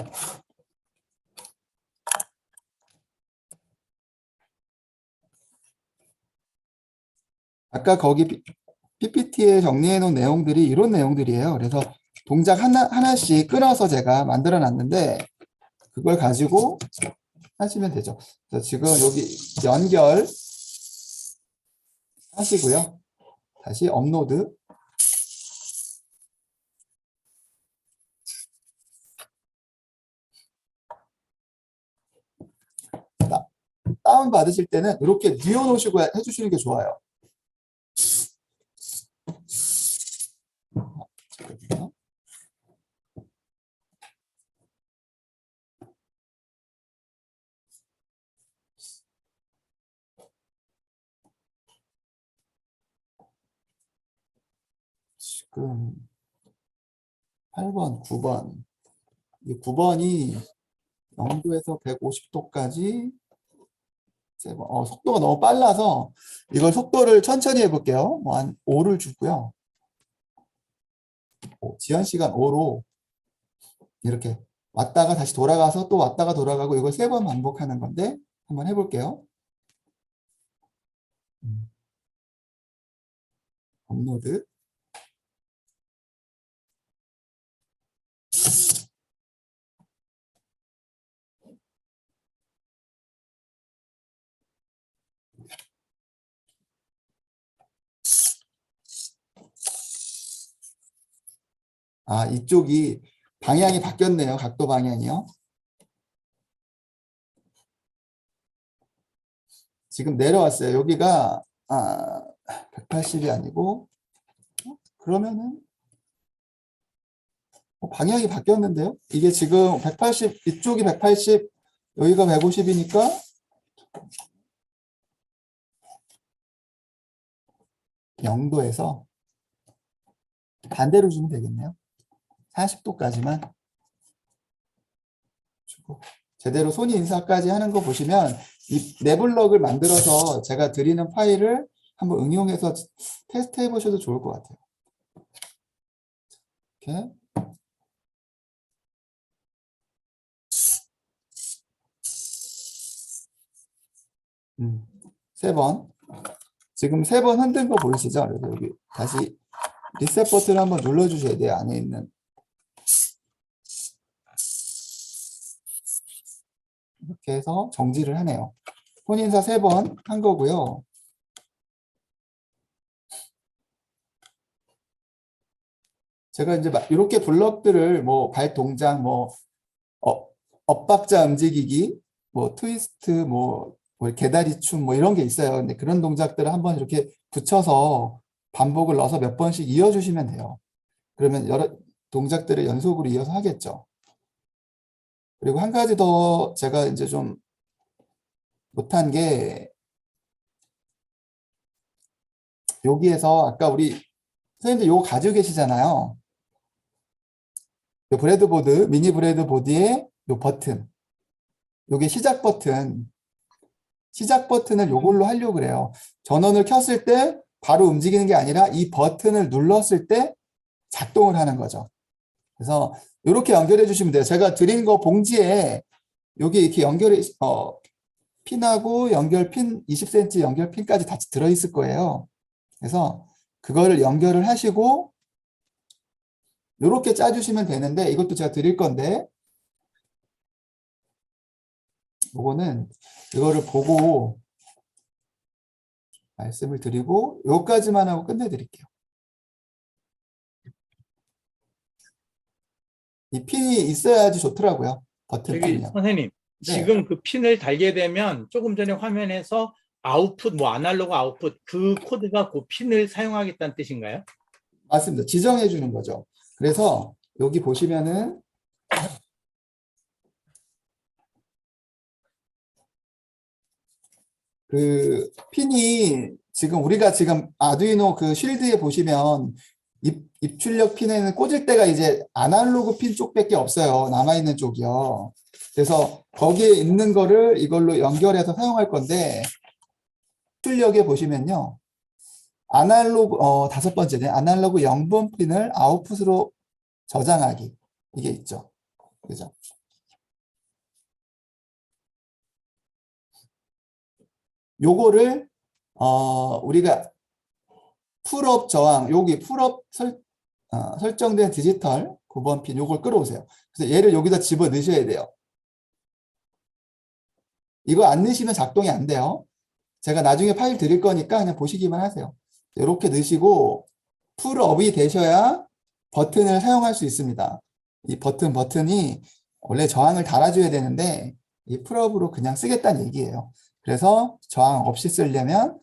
아까 거기 PPT에 정리해 놓은 내용들이 이런 내용들이에요. 그래서 동작 하나씩 끊어서 제가 만들어 놨는데 그걸 가지고 하시면 되죠. 그래서 지금 여기 연결 하시고요. 다시 업로드. 다운 받으실 때는 이렇게 뉘어놓으시고 해주시는 게 좋아요. 지금 8번, 9번. 이 9번이 0도에서 150도까지 속도가 너무 빨라서 이걸 속도를 천천히 해볼게요. 뭐 한 5를 주고요. 지연 시간 5로 이렇게 왔다가 다시 돌아가서 또 왔다가 돌아가고 이걸 3번 반복하는 건데 한번 해볼게요. 업로드. 아, 이쪽이 방향이 바뀌었네요. 각도 방향이요. 지금 내려왔어요. 여기가 180이 아니고 그러면은 방향이 바뀌었는데요. 이게 지금 180 이쪽이 180 여기가 150이니까 영도에서 반대로 주면 되겠네요. 40도까지만 주고 제대로 손이 인사까지 하는 거 보시면 이 네블럭을 만들어서 제가 드리는 파일을 한번 응용해서 테스트 해보셔도 좋을 것 같아요. 이렇게. 세 번. 지금 3번 흔든 거 보이시죠? 그래서 여기 다시 리셋 버튼을 한번 눌러주셔야 돼요. 안에 있는. 이렇게 해서 정지를 하네요. 혼인사 3번 한 거고요. 제가 이제 이렇게 블럭들을 뭐 발 동작, 뭐 엇박자 움직이기, 뭐 트위스트, 뭐 개다리 춤, 뭐 이런 게 있어요. 근데 그런 동작들을 한번 이렇게 붙여서 반복을 넣어서 몇 번씩 이어주시면 돼요. 그러면 여러 동작들을 연속으로 이어서 하겠죠. 그리고 한 가지 더 제가 이제 좀 못한 게 여기에서 아까 우리 선생님들 요거 가지고 계시잖아요. 요 브레드보드, 미니 브레드보드의 요 버튼. 요게 시작 버튼을 요걸로 하려고 그래요. 전원을 켰을 때 바로 움직이는 게 아니라 이 버튼을 눌렀을 때 작동을 하는 거죠. 그래서 이렇게 연결해 주시면 돼요. 제가 드린 거 봉지에 여기 이렇게 핀하고 연결핀 20cm 연결핀까지 다 들어있을 거예요. 그래서 그거를 연결을 하시고 이렇게 짜주시면 되는데 이것도 제가 드릴 건데 이거는 이거를 보고 말씀을 드리고 요까지만 하고 끝내드릴게요. 이 핀이 있어야지 좋더라고요. 버튼 저기 핀이요. 선생님, 네. 지금 그 핀을 달게 되면 조금 전에 화면에서 아웃풋, 뭐 아날로그 아웃풋 그 코드가 그 핀을 사용하겠다는 뜻인가요? 맞습니다. 지정해 주는 거죠. 그래서 여기 보시면은 그 핀이 우리가 지금 아두이노 그 쉴드에 보시면 입출력 핀에는 꽂을 때가 이제 아날로그 핀 쪽밖에 없어요. 남아있는 쪽이요. 그래서 거기에 있는 거를 이걸로 연결해서 사용할 건데 출력에 보시면요. 아날로그, 5번째네. 아날로그 0번 핀을 아웃풋으로 저장하기. 이게 있죠. 그죠? 요거를, 우리가 풀업 저항, 여기 풀업 설정된 디지털 9번 핀 요걸 끌어오세요. 그래서 얘를 여기다 집어 넣으셔야 돼요. 이거 안 넣으시면 작동이 안 돼요. 제가 나중에 파일 드릴 거니까 그냥 보시기만 하세요. 이렇게 넣으시고 풀업이 되셔야 버튼을 사용할 수 있습니다. 이 버튼이 원래 저항을 달아줘야 되는데 이 풀업으로 그냥 쓰겠다는 얘기예요. 그래서 저항 없이 쓰려면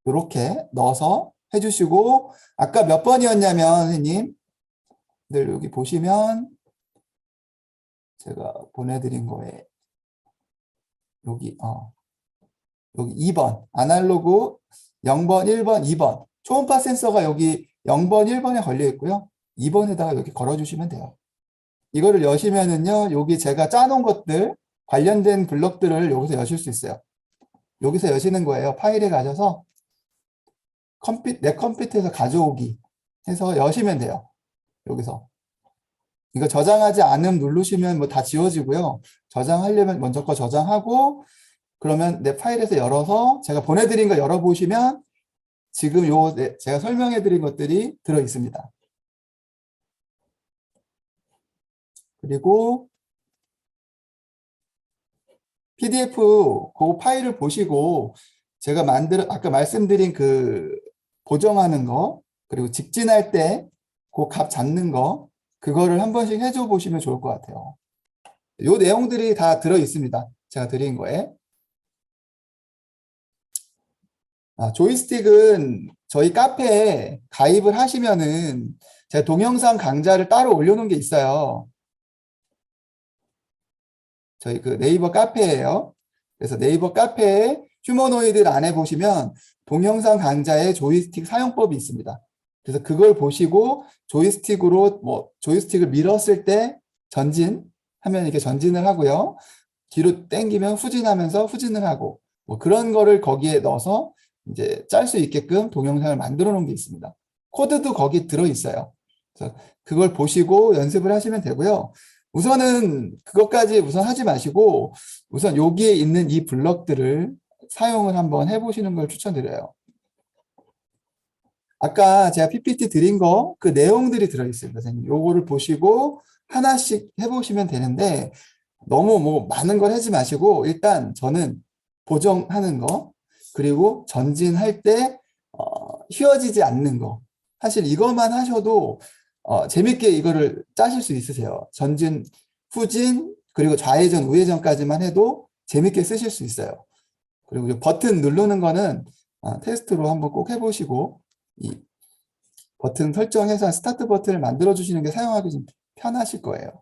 이렇게 넣어서 해주시고 아까 몇 번이었냐면 선생님 늘 여기 보시면 제가 보내드린 거에 여기 2번 아날로그 0번, 1번, 2번 초음파 센서가 여기 0번, 1번에 걸려 있고요. 2번에다가 여기 걸어주시면 돼요. 이거를 여시면은요. 여기 제가 짜놓은 것들 관련된 블럭들을 여기서 여실 수 있어요. 여기서 여시는 거예요. 파일에 가셔서 내 컴퓨터에서 가져오기 해서 여시면 돼요. 여기서. 이거 저장하지 않음 누르시면 뭐 다 지워지고요. 저장하려면 먼저 거 저장하고 그러면 내 파일에서 열어서 제가 보내드린 거 열어보시면 지금 제가 설명해드린 것들이 들어 있습니다. 그리고 PDF 그 파일을 보시고 제가 아까 말씀드린 그 보정하는 거 그리고 직진할 때 그 값 잡는 거 그거를 한 번씩 해줘 보시면 좋을 것 같아요. 요 내용들이 다 들어 있습니다. 제가 드린 거에. 조이스틱은 저희 카페에 가입을 하시면은 제가 동영상 강좌를 따로 올려놓은 게 있어요. 저희 그 네이버 카페예요. 그래서 네이버 카페에 휴머노이드 안에 보시면 동영상 강좌의 조이스틱 사용법이 있습니다. 그래서 그걸 보시고 조이스틱을 밀었을 때 전진하면 이렇게 전진을 하고요. 뒤로 당기면 후진하면서 후진을 하고 뭐 그런 거를 거기에 넣어서 이제 짤 수 있게끔 동영상을 만들어 놓은 게 있습니다. 코드도 거기 들어 있어요. 그래서 그걸 보시고 연습을 하시면 되고요. 우선은 그것까지 우선 하지 마시고 우선 여기에 있는 이 블럭들을 사용을 한번 해보시는 걸 추천드려요. 아까 제가 PPT 드린 거 그 내용들이 들어있어요. 선생님. 요거를 보시고 하나씩 해보시면 되는데 너무 뭐 많은 걸 하지 마시고 일단 저는 보정하는 거 그리고 전진할 때 휘어지지 않는 거 사실 이것만 하셔도 재밌게 이거를 짜실 수 있으세요. 전진, 후진 그리고 좌회전, 우회전까지만 해도 재밌게 쓰실 수 있어요. 그리고 버튼 누르는 거는 테스트로 한번 꼭 해보시고 이 버튼 설정해서 스타트 버튼을 만들어 주시는 게 사용하기 좀 편하실 거예요.